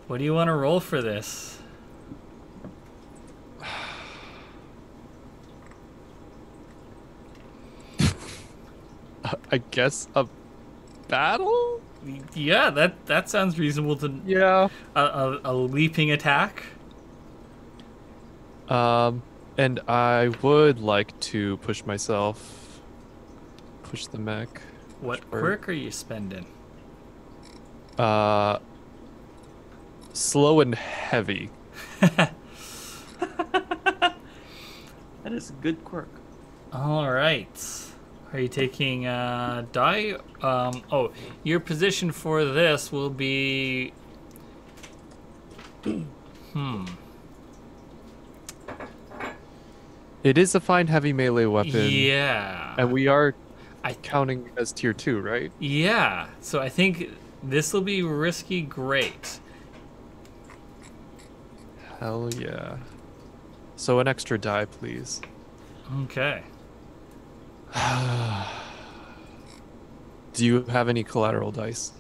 S1: What do you want to roll for this?
S2: I guess a battle?
S1: Yeah, that sounds reasonable to
S2: Yeah.
S1: a leaping attack.
S2: And I would like to push myself. Push the mech.
S1: What
S2: Sure.
S1: quirk are you spending?
S2: Slow and heavy.
S4: That is a good quirk.
S1: All right. Are you taking die? Oh, your position for this will be.
S2: It is a fine heavy melee weapon.
S1: Yeah.
S2: And we are
S1: I
S2: counting as tier 2, right?
S1: Yeah. So I think this will be risky. Great.
S2: Hell yeah. So an extra die, please.
S1: Okay.
S2: Do you have any collateral dice?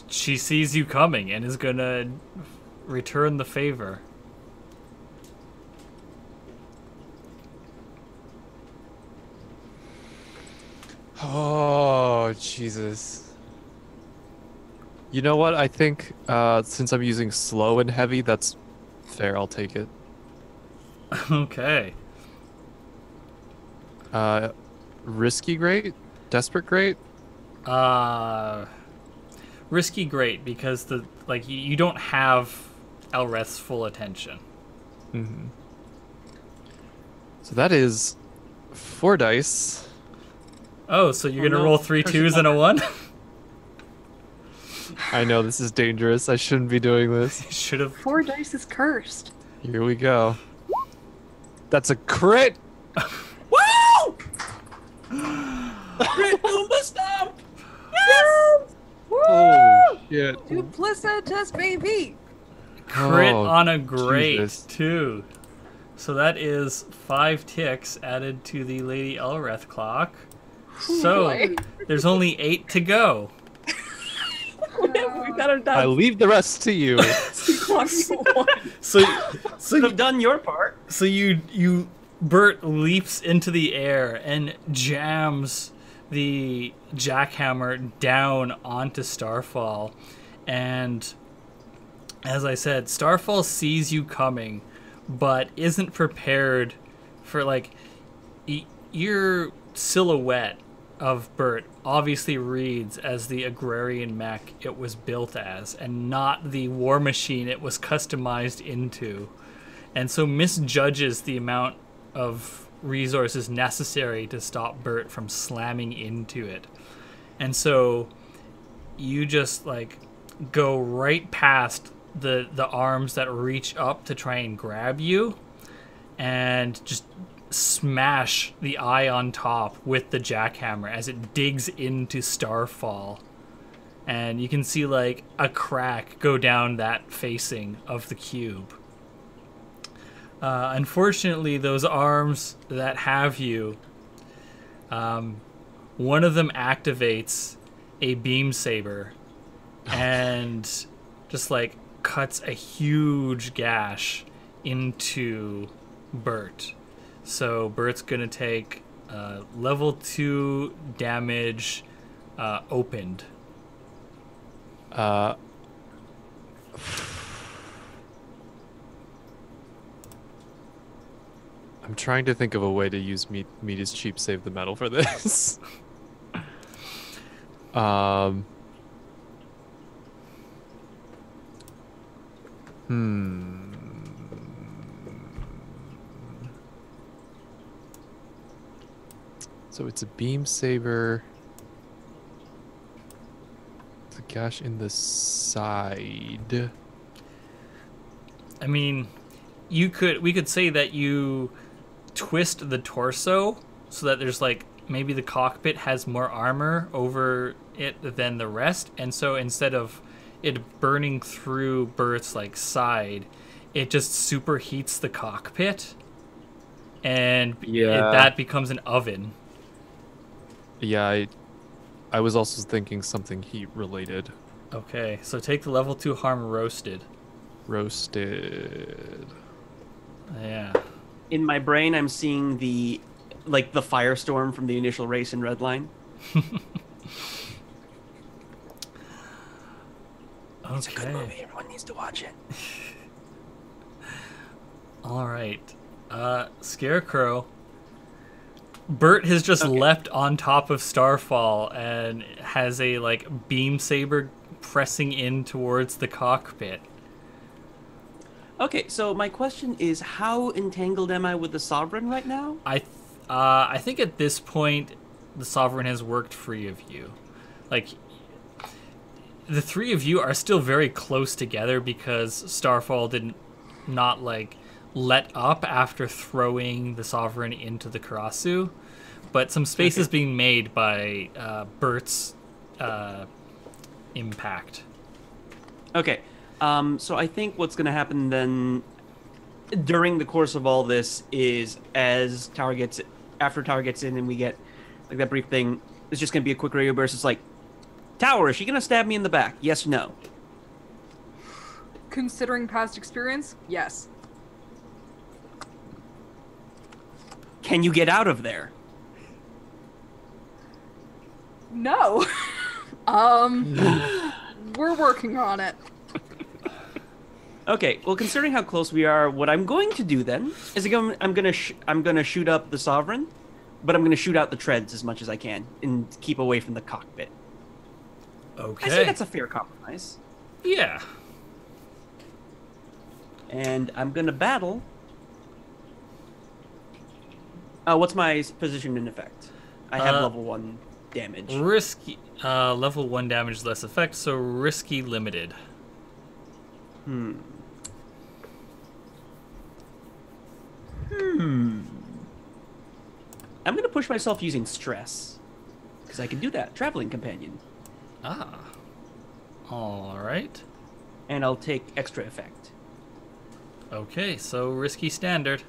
S1: She sees you coming and is gonna return the favor.
S2: Oh, Jesus. You know what? I think since I'm using slow and heavy, that's fair. I'll take it.
S1: Okay.
S2: Risky great? Desperate great?
S1: Risky great because you don't have Elreth's full attention.
S2: Mm-hmm. So that is 4 dice.
S1: Oh, so you're gonna
S4: no.
S1: roll 3 2s and a 1?
S2: I know this is dangerous. I shouldn't be doing this.
S1: Should have.
S3: 4 dice is cursed.
S2: Here we go. That's a crit!
S4: Woo! Crit Goomba Stomp! Yes!
S2: Oh, shit.
S3: Duplicitous baby.
S1: Crit
S2: Oh,
S1: on a great
S2: Jesus.
S1: too. So that is 5 ticks added to the Lady Elreth clock. So
S3: Boy.
S1: there's only 8 to go.
S5: We got her
S2: I
S5: done.
S2: leave the rest to you.
S5: Clock one.
S1: So
S4: You've done your part.
S1: So you Bert leaps into the air and jams the jackhammer down onto Starfall, and as I said, Starfall sees you coming, but isn't prepared for your silhouette of Bert obviously reads as the agrarian mech it was built as, and not the war machine it was customized into, and so misjudges the amount of resources necessary to stop Bert from slamming into it. And so you just like go right past the arms that reach up to try and grab you, and just smash the eye on top with the jackhammer as it digs into Starfall. And you can see like a crack go down that facing of the cube. Unfortunately, those arms that have you, one of them activates a beam saber and just like cuts a huge gash into Bert. So Bert's gonna take level 2 damage opened.
S2: I'm trying to think of a way to use meat is cheap, save the metal for this. So it's a beam saber. It's a gash in the side.
S1: I mean, we could say that you twist the torso so that there's like maybe the cockpit has more armor over it than the rest, and so instead of it burning through Bert's like side, it just superheats the cockpit, and that becomes an oven.
S2: Yeah, I was also thinking something heat related.
S1: Okay, so take the level 2 harm roasted.
S2: Roasted.
S1: Yeah.
S4: In my brain, I'm seeing the firestorm from the initial race in Redline. It's a good movie. Everyone needs to watch it.
S1: All right. Scarecrow. Bert has just leapt on top of Starfall and has a like beam saber pressing in towards the cockpit.
S4: Okay, so my question is, how entangled am I with the Sovereign right now?
S1: I think at this point, the Sovereign has worked free of you. Like, the three of you are still very close together because Starfall did not like let up after throwing the Sovereign into the Karasu, but some space is being made by Bert's impact.
S4: Okay, so I think what's going to happen then during the course of all this is after Tower gets in and we get like that brief thing, it's just going to be a quick radio burst. It's like, Tower, is she going to stab me in the back? Yes or no?
S5: Considering past experience, yes.
S4: Can you get out of there?
S5: No. We're working on it.
S4: Okay, well, considering how close we are, what I'm going to do then is I'm gonna shoot up the Sovereign, but I'm gonna shoot out the treads as much as I can and keep away from the cockpit.
S1: Okay.
S4: I say that's a fair compromise.
S1: Yeah.
S4: And I'm gonna battle. What's my position in effect? I have level 1 damage.
S1: Risky. Level 1 damage less effect, so risky limited.
S4: I'm gonna push myself using stress, because I can do that. Traveling companion.
S1: Ah. All right.
S4: And I'll take extra effect.
S1: Okay, so risky standard.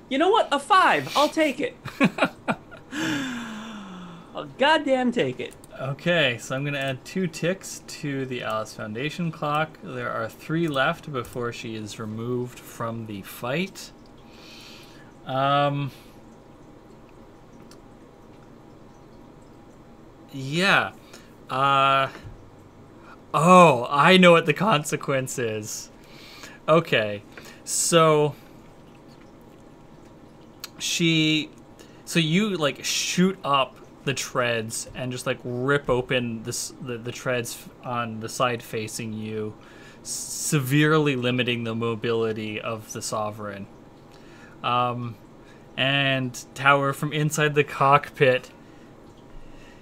S4: You know what? A 5. I'll take it. I'll goddamn take it.
S1: Okay, so I'm going to add 2 ticks to the Alice Foundation clock. There are 3 left before she is removed from the fight. Yeah. Oh, I know what the consequence is. Okay, so So you like shoot up the treads and just like rip open the treads on the side facing you, severely limiting the mobility of the Sovereign. And Tower, from inside the cockpit,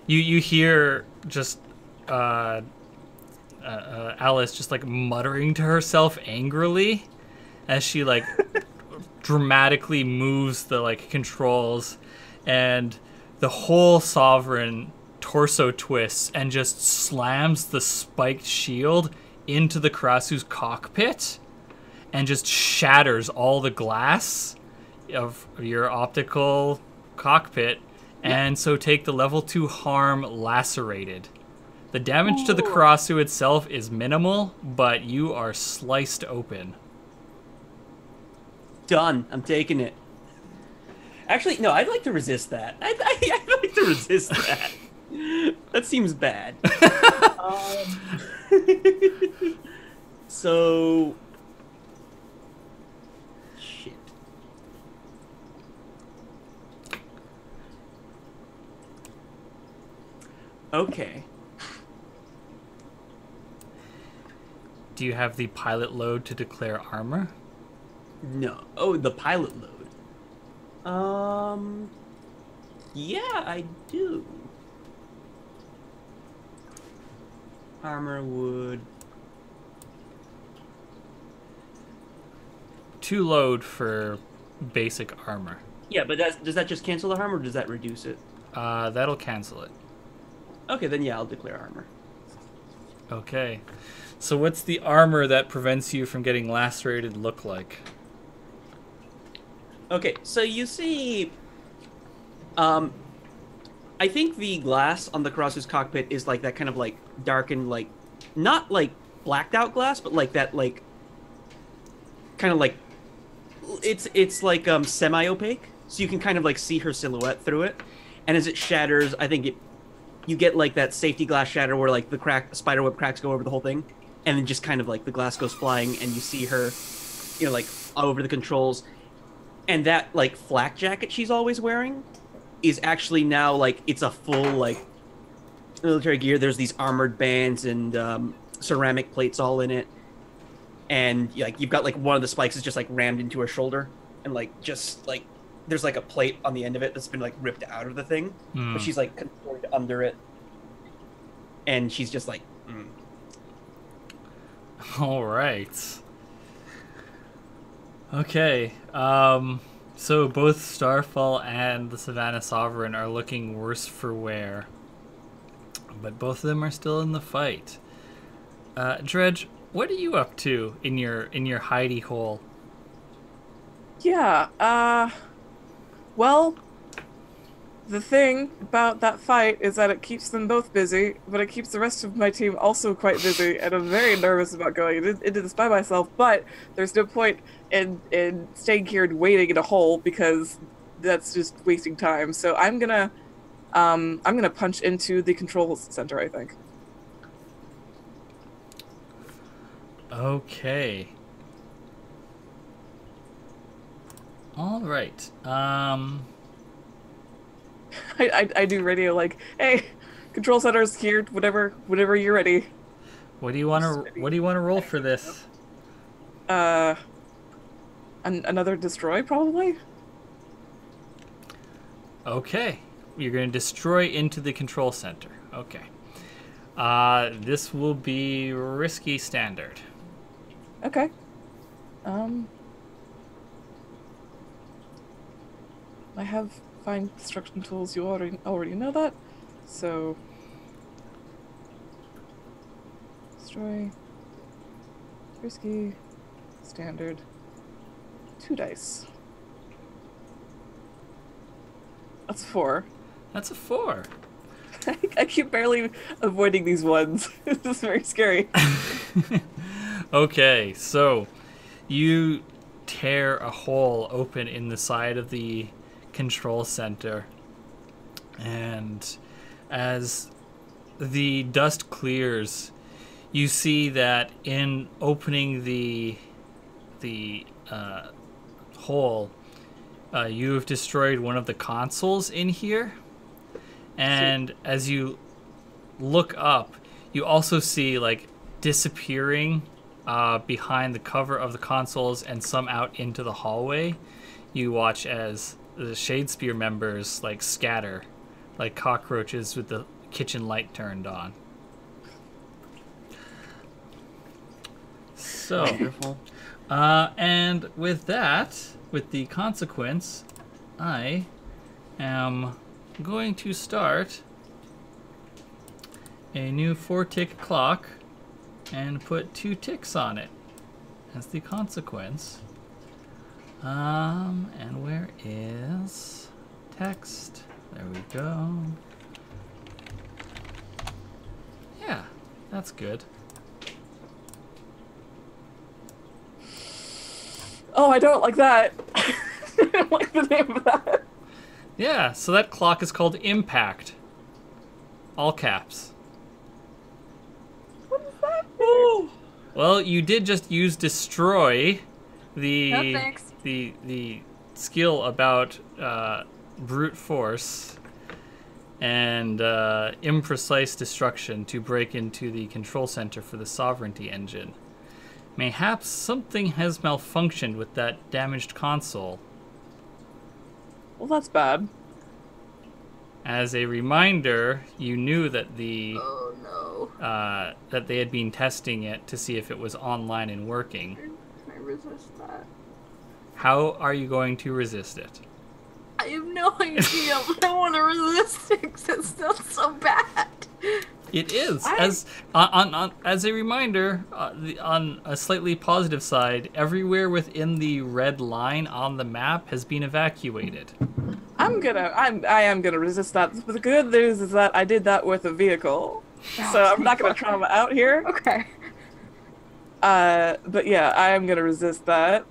S1: you hear just Alice just like muttering to herself angrily as she like dramatically moves the like controls, and the whole Sovereign torso twists and just slams the spiked shield into the Karasu's cockpit and just shatters all the glass of your optical cockpit, and so take the level 2 harm lacerated. The damage to the Karasu itself is minimal, but you are sliced open.
S4: Done. I'm taking it. Actually, no, I'd like to resist that. I'd like to resist that. That seems bad. So... Shit. Okay.
S1: Do you have the pilot load to declare armor?
S4: No. Oh, the pilot load. Yeah, I do. Armor would...
S1: 2 load for basic armor.
S4: Yeah, but does that just cancel the harm, or does that reduce it?
S1: That'll cancel it.
S4: Okay, then yeah, I'll declare armor.
S1: Okay. So what's the armor that prevents you from getting lacerated look like?
S4: Okay, so you see... I think the glass on the Karasu's cockpit is like that kind of like darkened, like... Not like blacked out glass, but like that like... Kind of like... It's like semi-opaque, so you can kind of like see her silhouette through it. And as it shatters, I think you get like that safety glass shatter where like the spiderweb cracks go over the whole thing, and then just kind of like the glass goes flying and you see her, you know, like over the controls. And that like flak jacket she's always wearing is actually now like it's a full like military gear. There's these armored bands and ceramic plates all in it. And like you've got like one of the spikes is just like rammed into her shoulder, and like just like there's like a plate on the end of it that's been like ripped out of the thing, but she's like contorted under it, and she's just like.
S1: All right. Okay. So both Starfall and the Savannah Sovereign are looking worse for wear, but both of them are still in the fight. Dredge, what are you up to in your hidey hole?
S5: Yeah, well, the thing about that fight is that it keeps them both busy, but it keeps the rest of my team also quite busy, and I'm very nervous about going into this by myself, but there's no point in staying here and waiting in a hole, because that's just wasting time. So I'm gonna punch into the control center, I think.
S1: Okay. All right.
S5: I do radio like, hey, control center's here. Whenever you're ready.
S1: What do you want to roll for this?
S5: Another destroy probably.
S1: Okay, you're going to destroy into the control center. Okay. This will be risky standard.
S5: Okay. I have fine destruction tools. You already know that. So destroy, risky, standard, 2 dice. That's 4.
S1: That's a 4.
S5: I keep barely avoiding these ones. This is very scary.
S1: Okay, so you tear a hole open in the side of the control center, and as the dust clears, you see that in opening the hole, you have destroyed one of the consoles in here. And as you look up, you also see like disappearing behind the cover of the consoles and some out into the hallway. You watch as the Shadespeare members like scatter like cockroaches with the kitchen light turned on. So,
S4: Wonderful.
S1: and with that, with the consequence, I am going to start a new 4-tick clock and put 2 ticks on it as the consequence. And where is text? There we go. Yeah, that's good.
S5: Oh, I don't like that. I don't like the name of that.
S1: Yeah, so that clock is called Impact. All caps.
S5: What does that mean?
S1: Well, you did just use Destroy,
S3: No
S1: the
S3: thanks.
S1: the skill about brute force and imprecise destruction to break into the control center for the sovereignty engine. Mayhaps something has malfunctioned with that damaged console.
S5: Well, that's bad.
S1: As a reminder, you knew that the
S3: Oh no.
S1: that they had been testing it to see if it was online and working.
S3: I resist that.
S1: How are you going to resist it?
S3: I have no idea, but I want to resist it because it sounds so bad.
S1: It is.
S5: I-
S1: As a reminder, on a slightly positive side, everywhere within the red line on the map has been evacuated.
S5: I am gonna resist that. But the good news is that I did that with a vehicle, so I'm not gonna trauma out here.
S3: Okay.
S5: But yeah, I am gonna resist that.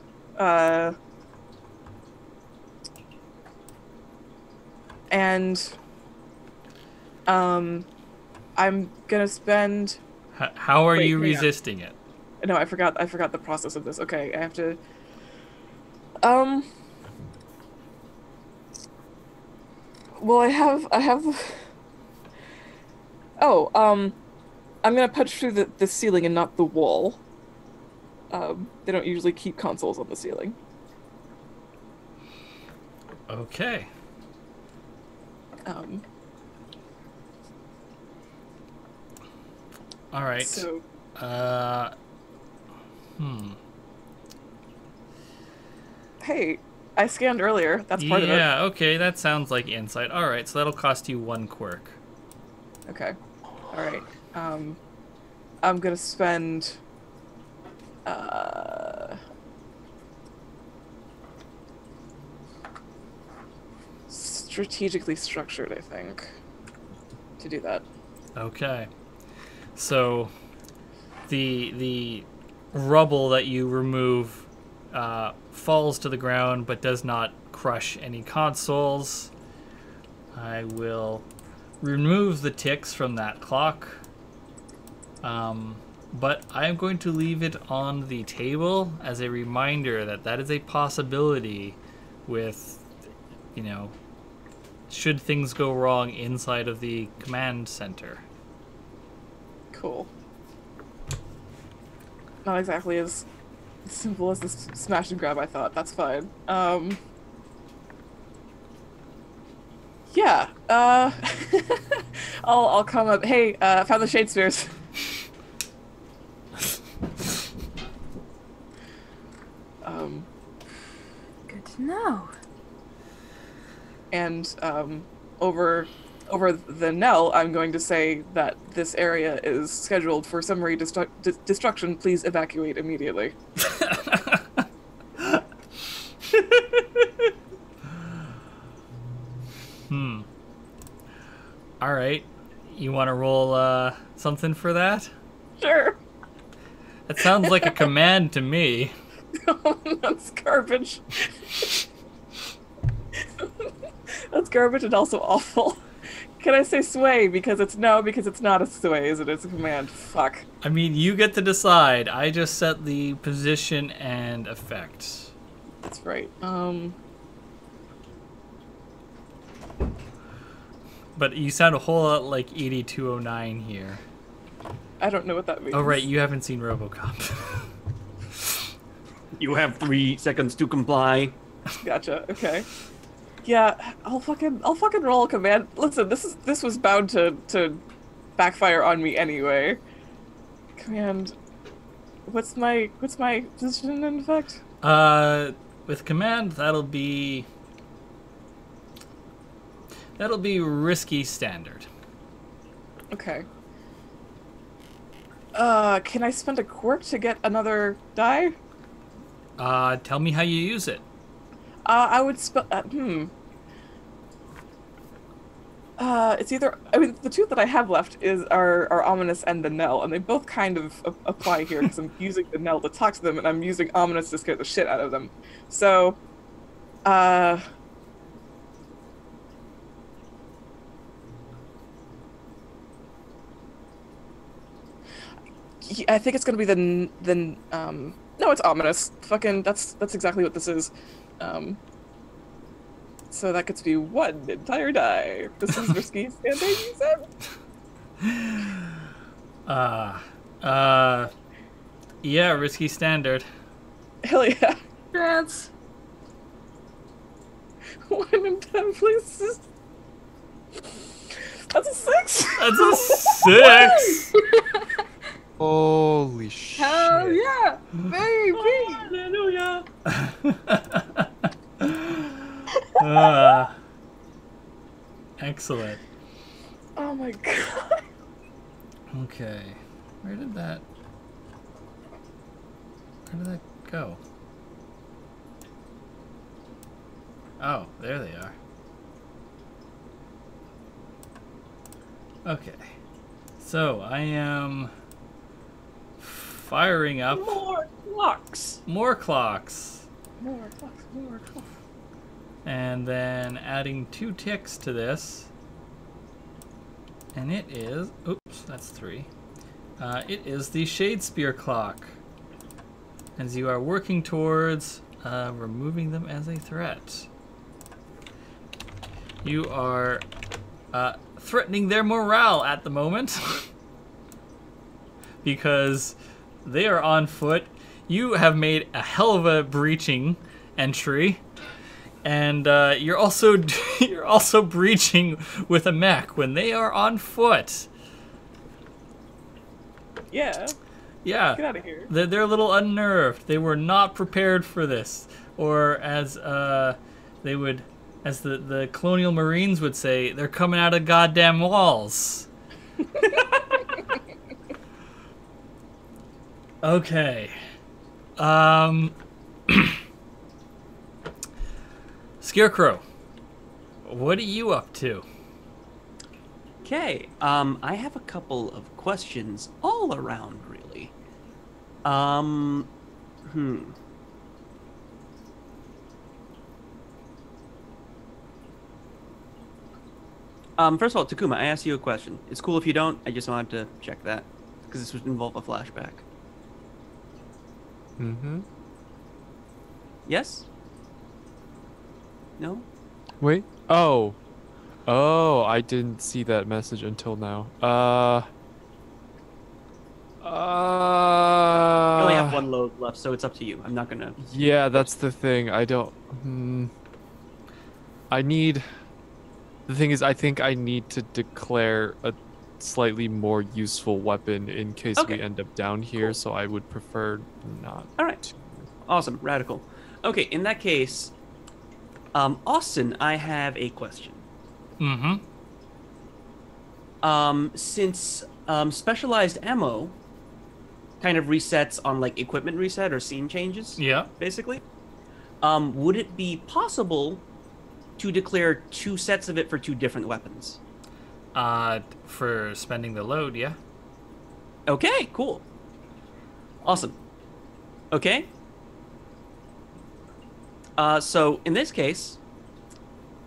S5: And I'm gonna spend.
S1: How are
S5: Wait,
S1: you
S5: hang on.
S1: resisting it?
S5: No, I forgot the process of this. Okay, I have to. Well, I have. Oh, I'm gonna punch through the ceiling and not the wall. They don't usually keep consoles on the ceiling.
S1: Okay. All right.
S5: So hey, I scanned earlier. That's part of it.
S1: Yeah, okay, that sounds like insight. All right, so that'll cost you 1 quirk.
S5: Okay. All right. I'm gonna spend. Strategically structured, I think, to do that.
S1: Okay. So the rubble that you remove falls to the ground but does not crush any consoles. I will remove the ticks from that clock. But I'm going to leave it on the table as a reminder that that is a possibility with, you know, should things go wrong inside of the command center.
S5: Cool. Not exactly as simple as this smash and grab I thought. That's fine. Yeah. I'll come up. Hey, found the Shadespears.
S3: Good to know.
S5: And over the Nell, I'm going to say that this area is scheduled for summary destruction. Please evacuate immediately.
S1: All right. You want to roll something for that?
S5: Sure.
S1: That sounds like a command to me.
S5: That's garbage. That's garbage and also awful. Can I say sway? Because it's not a sway, is it? It's a command. Fuck.
S1: I mean, you get to decide. I just set the position and effect.
S5: That's right.
S1: But you sound a whole lot like 8209 here.
S5: I don't know what that means.
S1: Oh, right, you haven't seen RoboCop.
S4: You have 3 seconds to comply.
S5: Gotcha. Okay. Yeah, I'll fucking roll a command. Listen, this was bound to backfire on me anyway. Command. What's my position in effect?
S1: With command, that'll be risky standard.
S5: Okay. Can I spend a quirk to get another die?
S1: Tell me how you use it.
S5: I would it's either, I mean, the two that I have left are Ominous and the Knell, and they both kind of apply here because I'm using the Knell to talk to them, and I'm using Ominous to scare the shit out of them. So, I think it's gonna be no, it's Ominous. Fucking, that's exactly what this is. So that gets me 1 entire die. This is risky standard, you said?
S1: Yeah, risky standard.
S5: Hell yeah.
S3: Congrats.
S5: 1 in 10, please. That's a 6.
S1: That's a 6!
S2: Holy shit.
S3: Hell yeah, baby.
S4: Hallelujah.
S1: Excellent.
S5: Oh my god.
S1: Okay. Where did that go? Oh, there they are. Okay. So, I am firing up
S4: More clocks.
S1: more clocks.
S5: More clocks.
S1: And then adding 2 ticks to this. And it is, oops, that's 3. It is the Shadespeare clock. As you are working towards removing them as a threat. You are threatening their morale at the moment. Because they are on foot. You have made a hell of a breaching entry. And you're also breaching with a mech when they are on foot.
S5: Yeah.
S1: Yeah,
S5: Get out of here.
S1: they're a little unnerved. They were not prepared for this, or as the colonial Marines would say, they're coming out of goddamn walls. Okay. Scarecrow, what are you up to?
S4: Okay, I have a couple of questions all around, really. Hmm. First of all, Takuma, I asked you a question. It's cool if you don't. I just wanted to check that because this would involve a flashback.
S2: Mm-hmm.
S4: Yes? No?
S2: Wait. Oh. Oh, I didn't see that message until now.
S4: You only have 1 load left, so it's up to you. I'm not gonna.
S2: Yeah, that's the thing. I don't. I need. The thing is, I think I need to declare a slightly more useful weapon in case we
S4: Okay.
S2: end up down here.
S4: Cool.
S2: So I would prefer not.
S4: All right. Awesome. Radical. Okay, in that case, Austin, I have a question.
S1: Mm-hmm.
S4: Since specialized ammo kind of resets on like equipment reset or scene changes,
S1: Yeah.
S4: basically, would it be possible to declare 2 sets of it for 2 different weapons?
S1: For spending the load, yeah.
S4: Okay, cool. Awesome. Okay. So in this case,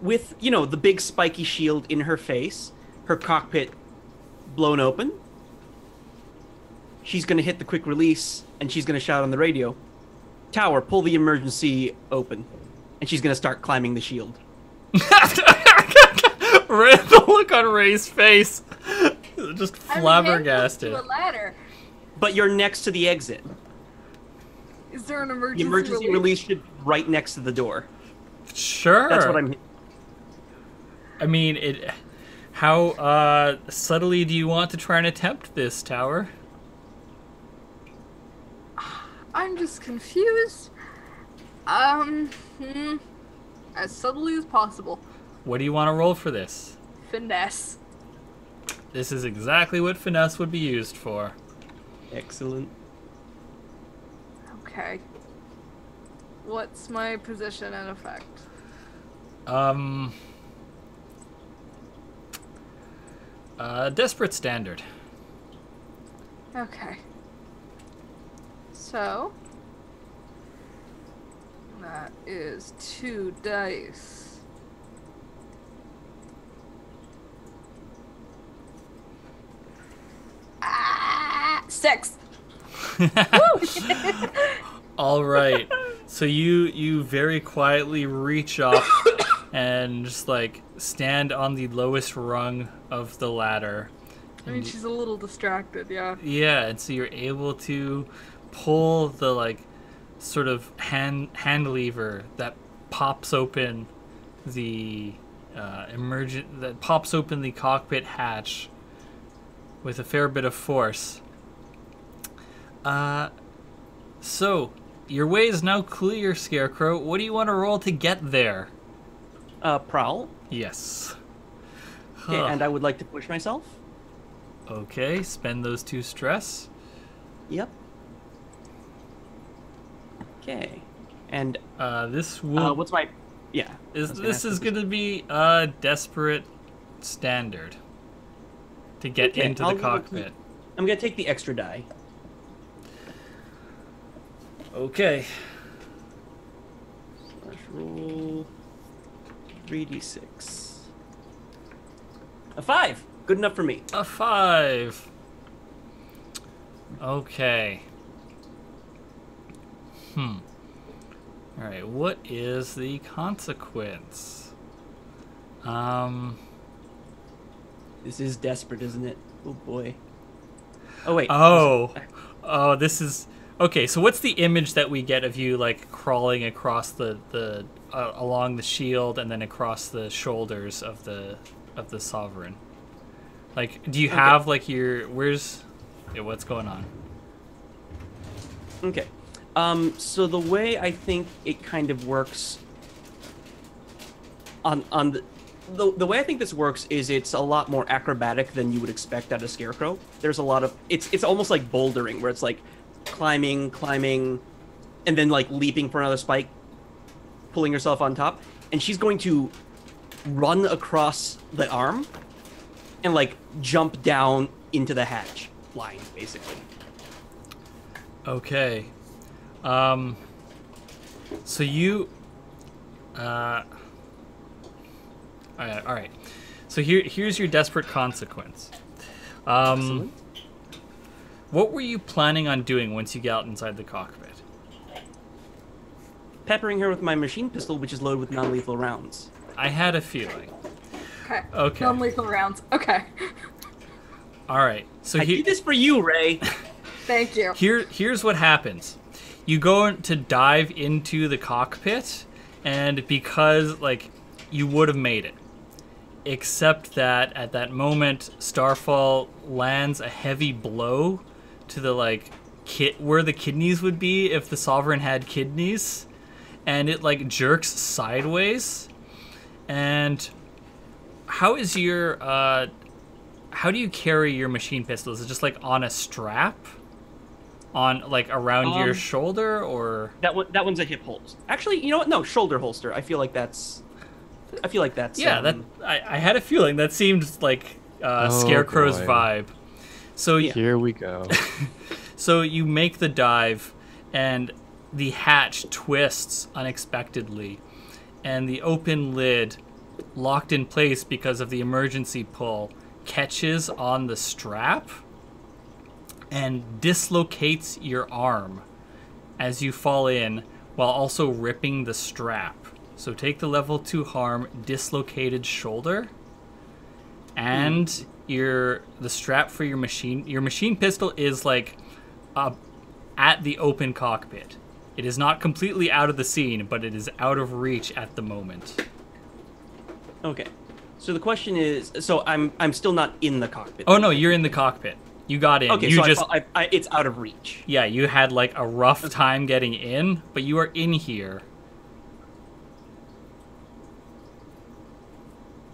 S4: with, you know, the big spiky shield in her face, her cockpit blown open, she's going to hit the quick release and she's going to shout on the radio, "Tower, pull the emergency open." And she's going to start climbing the shield.
S1: The look on Ray's face. Just
S3: I'm
S1: flabbergasted.
S3: handcuffed to a ladder.
S4: But you're next to the exit.
S3: Is there an
S4: The
S3: emergency,
S4: emergency release should be right next to the door.
S1: Sure.
S4: That's what I'm.
S1: I mean, it. How subtly do you want to try and attempt this, Tower?
S3: I'm just confused. As subtly as possible.
S1: What do you want to roll for this?
S3: Finesse.
S1: This is exactly what finesse would be used for.
S4: Excellent.
S3: Okay. What's my position and effect?
S1: Desperate standard.
S3: Okay. So that is 2 dice. Ah, 6.
S1: All right. So you very quietly reach up and just like stand on the lowest rung of the ladder.
S3: I mean, she's a little distracted, yeah.
S1: Yeah, and so you're able to pull the like sort of hand lever that pops open the cockpit hatch with a fair bit of force. So your way is now clear, Scarecrow. What do you want to roll to get there?
S4: Prowl.
S1: Yes.
S4: Okay, and I would like to push myself.
S1: Okay, spend those 2 stress.
S4: Yep. Okay. And
S1: This will
S4: what's my? Yeah.
S1: this is going to be desperate standard to get
S4: Okay,
S1: into
S4: I'll
S1: the
S4: roll
S1: cockpit.
S4: I'm gonna take the extra die.
S1: Okay.
S4: Let's roll 3d6. A 5. Good enough for me.
S1: A 5. Okay. All right, what is the consequence?
S4: This is desperate, isn't it? Oh boy. Oh wait.
S1: Oh, this is okay. So, what's the image that we get of you like crawling across the along the shield and then across the shoulders of the sovereign? Like, do you have like your what's going on?
S4: Okay. So the way I think it kind of works on the way I think this works is it's a lot more acrobatic than you would expect out of Scarecrow. There's a lot of it's almost like bouldering where it's like climbing, and then like leaping for another spike, pulling yourself on top, and she's going to run across the arm and like jump down into the hatch line, basically.
S1: Okay. So you all right. So here's your desperate consequence.
S4: Excellent.
S1: What were you planning on doing once you get out inside the cockpit?
S4: Peppering her with my machine pistol, which is loaded with non-lethal rounds.
S1: I had a feeling.
S3: Okay.
S1: Okay.
S3: Non-lethal rounds. Okay.
S1: All right. So
S4: I did this for you, Ray.
S3: Thank you.
S1: Here's what happens. You go to dive into the cockpit, and because like you would have made it, except that at that moment Starfall lands a heavy blow to the like where the kidneys would be if the Sovereign had kidneys, and it like jerks sideways. And how is your how do you carry your machine pistol? Is it just like on a strap? On like around your shoulder, or
S4: that one's a hip holster. Actually, you know what? No, shoulder holster. I feel like that's.
S1: Yeah, that I had a feeling that seemed like Scarecrow's
S2: boy.
S1: vibe. So
S2: Here we go.
S1: So you make the dive, and the hatch twists unexpectedly, and the open lid, locked in place because of the emergency pull, catches on the strap and dislocates your arm as you fall in, while also ripping the strap. So take the level 2 harm, dislocated shoulder. and the strap for your machine pistol is like at the open cockpit. It is not completely out of the scene, but it is out of reach at the moment.
S4: Okay. So the question is, so I'm still not in the cockpit.
S1: Oh no, you're in the cockpit. You got in.
S4: Okay,
S1: you
S4: so
S1: just
S4: it's out of reach.
S1: yeah, you had like a rough time getting in, but you are in here.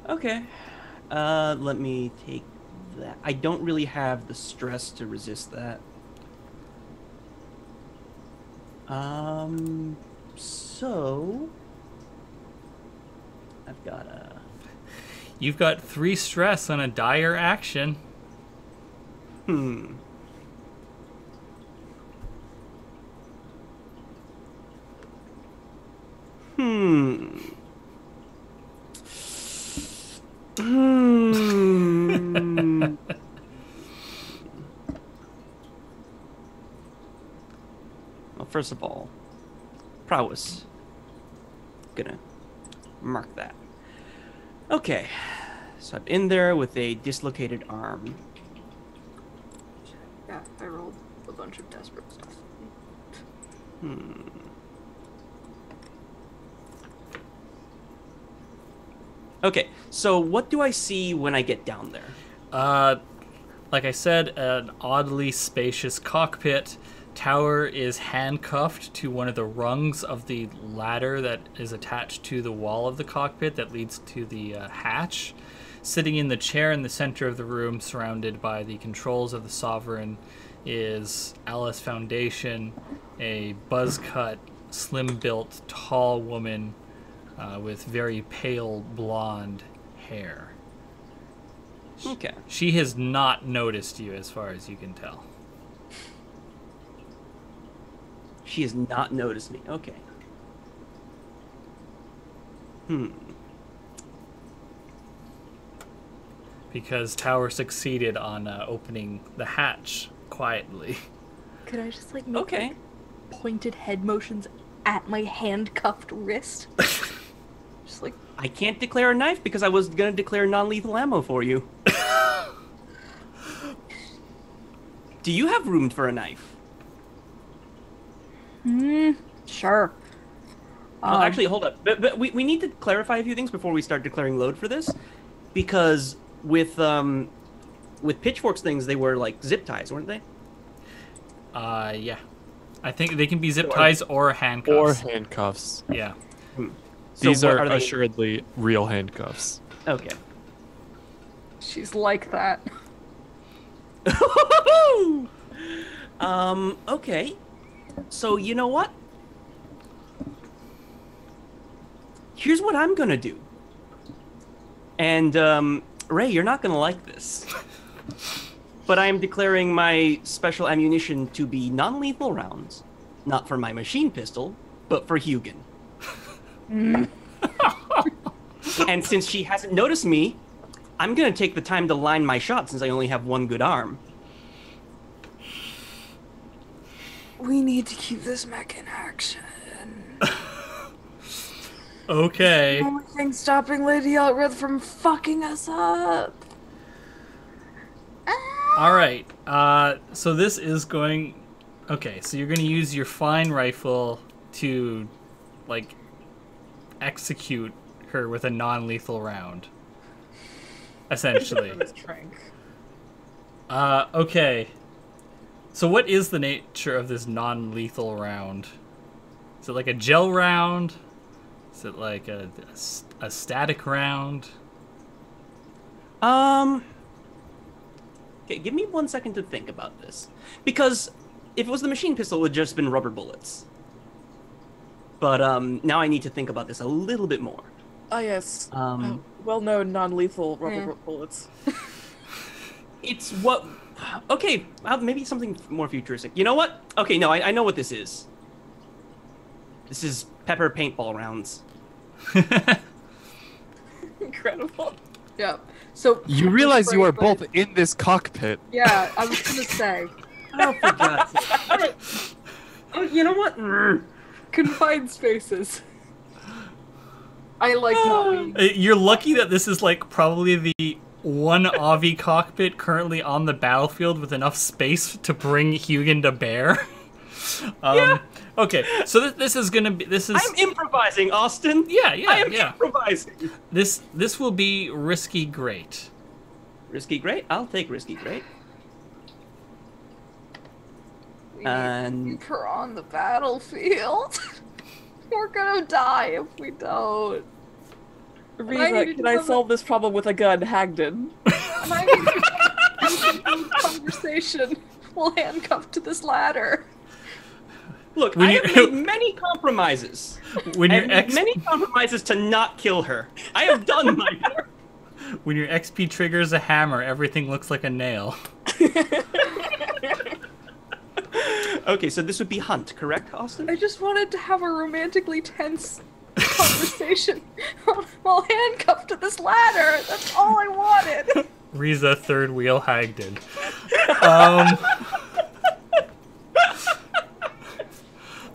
S4: Okay. Let me take that. I don't really have the stress to resist that. So I've got a.
S1: You've got 3 stress on a dire action.
S4: Hmm. Hmm. Well, first of all, prowess. Gonna mark that. Okay, so I'm in there with a dislocated arm.
S3: Yeah, I rolled a bunch of desperate stuff.
S4: Okay, so what do I see when I get down there?
S1: Like I said, an oddly spacious cockpit. Tower is handcuffed to one of the rungs of the ladder that is attached to the wall of the cockpit that leads to the hatch. Sitting in the chair in the center of the room, surrounded by the controls of the Sovereign, is Alice Foundation, a buzz-cut, slim-built, tall woman with very pale blonde hair.
S4: Okay.
S1: She has not noticed you, as far as you can tell.
S4: She has not noticed me. Okay.
S1: Because Tower succeeded on opening the hatch quietly.
S3: Could I just like make
S4: Okay.
S3: pointed head motions at my handcuffed wrist? Just like
S4: I can't declare a knife because I was gonna declare non-lethal ammo for you. Do you have room for a knife?
S3: sure.
S4: Well, actually, hold up. But we need to clarify a few things before we start declaring load for this, because with pitchforks things, they were like zip ties, weren't they?
S1: Yeah. I think they can be zip ties or
S2: Or
S1: handcuffs.
S2: handcuffs.
S1: Yeah.
S4: So
S2: These
S4: what
S2: are
S4: they?
S2: assuredly real handcuffs.
S4: Okay.
S3: She's like that.
S4: Okay. So you know what? Here's what I'm gonna do. And Ray, you're not gonna like this. But I am declaring my special ammunition to be non-lethal rounds. Not for my machine pistol, but for Hugin. And since she hasn't noticed me, I'm gonna take the time to line my shot since I only have one good arm.
S3: We need to keep this mech in action.
S1: Okay.
S3: Only thing stopping Lady Elrith from fucking us up.
S1: All right. So this is going. Okay. So you're going to use your fine rifle to, like, execute her with a non-lethal round. Essentially.
S5: Trank.
S1: Okay. So what is the nature of this non-lethal round? Is it like a gel round? Is it like a static round?
S4: Okay, give me 1 second to think about this. Because if it was the machine pistol, it would have just been rubber bullets. But now I need to think about this a little bit more.
S5: Ah, yes. Well-known non-lethal rubber bullets.
S4: It's what... Okay, maybe something more futuristic. You know what? Okay, no, I know what this is. This is pepper paintball rounds.
S5: Incredible.
S3: Yeah. So
S2: You realize you are
S3: Franklin-
S2: both in this cockpit.
S3: Yeah, I was gonna say
S4: Oh, for God's sake. Oh, you know what?
S3: confined spaces. I like not being.
S1: You're lucky that this is like probably the one Avi cockpit currently on the battlefield with enough space to bring Hugin to bear. Okay, so this is gonna be
S4: I'm improvising, Austin.
S1: yeah
S4: I am
S1: yeah.
S4: improvising.
S1: This will be risky great.
S4: Risky great. I'll take risky great.
S3: We need
S4: And
S3: to keep her on the battlefield. We're gonna die if we don't.
S5: Riza,
S3: needed
S5: can
S3: to
S5: I
S3: have
S5: solve this problem with a gun, Hagden?
S3: And I need to have a conversation while handcuffed to this ladder.
S4: look,
S1: When
S4: I
S1: you-
S4: have made many compromises.
S1: When
S4: I
S1: your
S4: have made many compromises to not kill her. I have done my part.
S1: when your XP triggers a hammer, everything looks like a nail.
S4: Okay, so this would be Hunt, correct, Austin?
S3: I just wanted to have a romantically tense conversation while handcuffed to this ladder. That's all I wanted.
S1: Riza third wheel Hagden.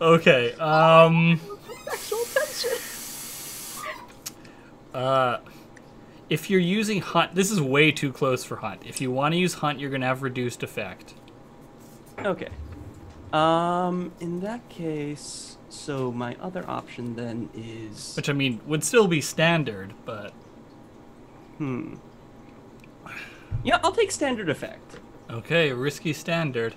S1: Okay.
S3: Sexual tension.
S1: If you're using Hunt, this is way too close for Hunt. If you want to use Hunt, you're gonna have reduced effect.
S4: Okay. In that case, so my other option then is...
S1: Which I mean would still be standard, but
S4: Yeah, I'll take standard effect.
S1: okay, risky standard.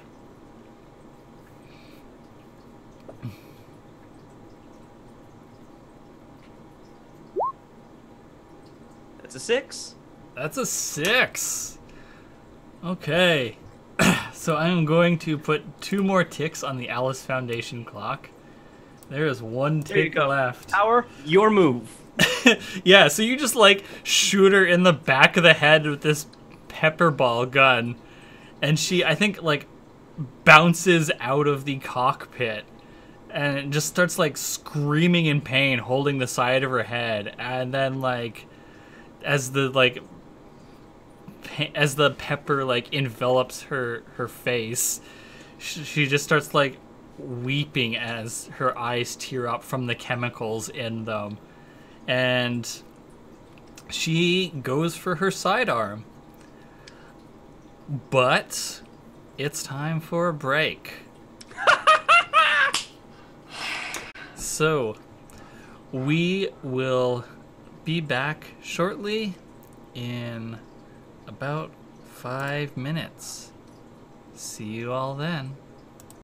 S4: That's a 6.
S1: That's a 6. Okay. So I am going to put 2 more ticks on the Alice Foundation clock. There is 1
S4: There you
S1: tick
S4: go.
S1: left.
S4: Power, your move.
S1: Yeah, so you just like shoot her in the back of the head with this pepper ball gun, and she, I think, like bounces out of the cockpit and just starts like screaming in pain, holding the side of her head, and then like as the pepper like envelops her face, she just starts like weeping as her eyes tear up from the chemicals in them. And she goes for her sidearm. But it's time for a break. So, we will be back shortly in about 5 minutes. See you all then.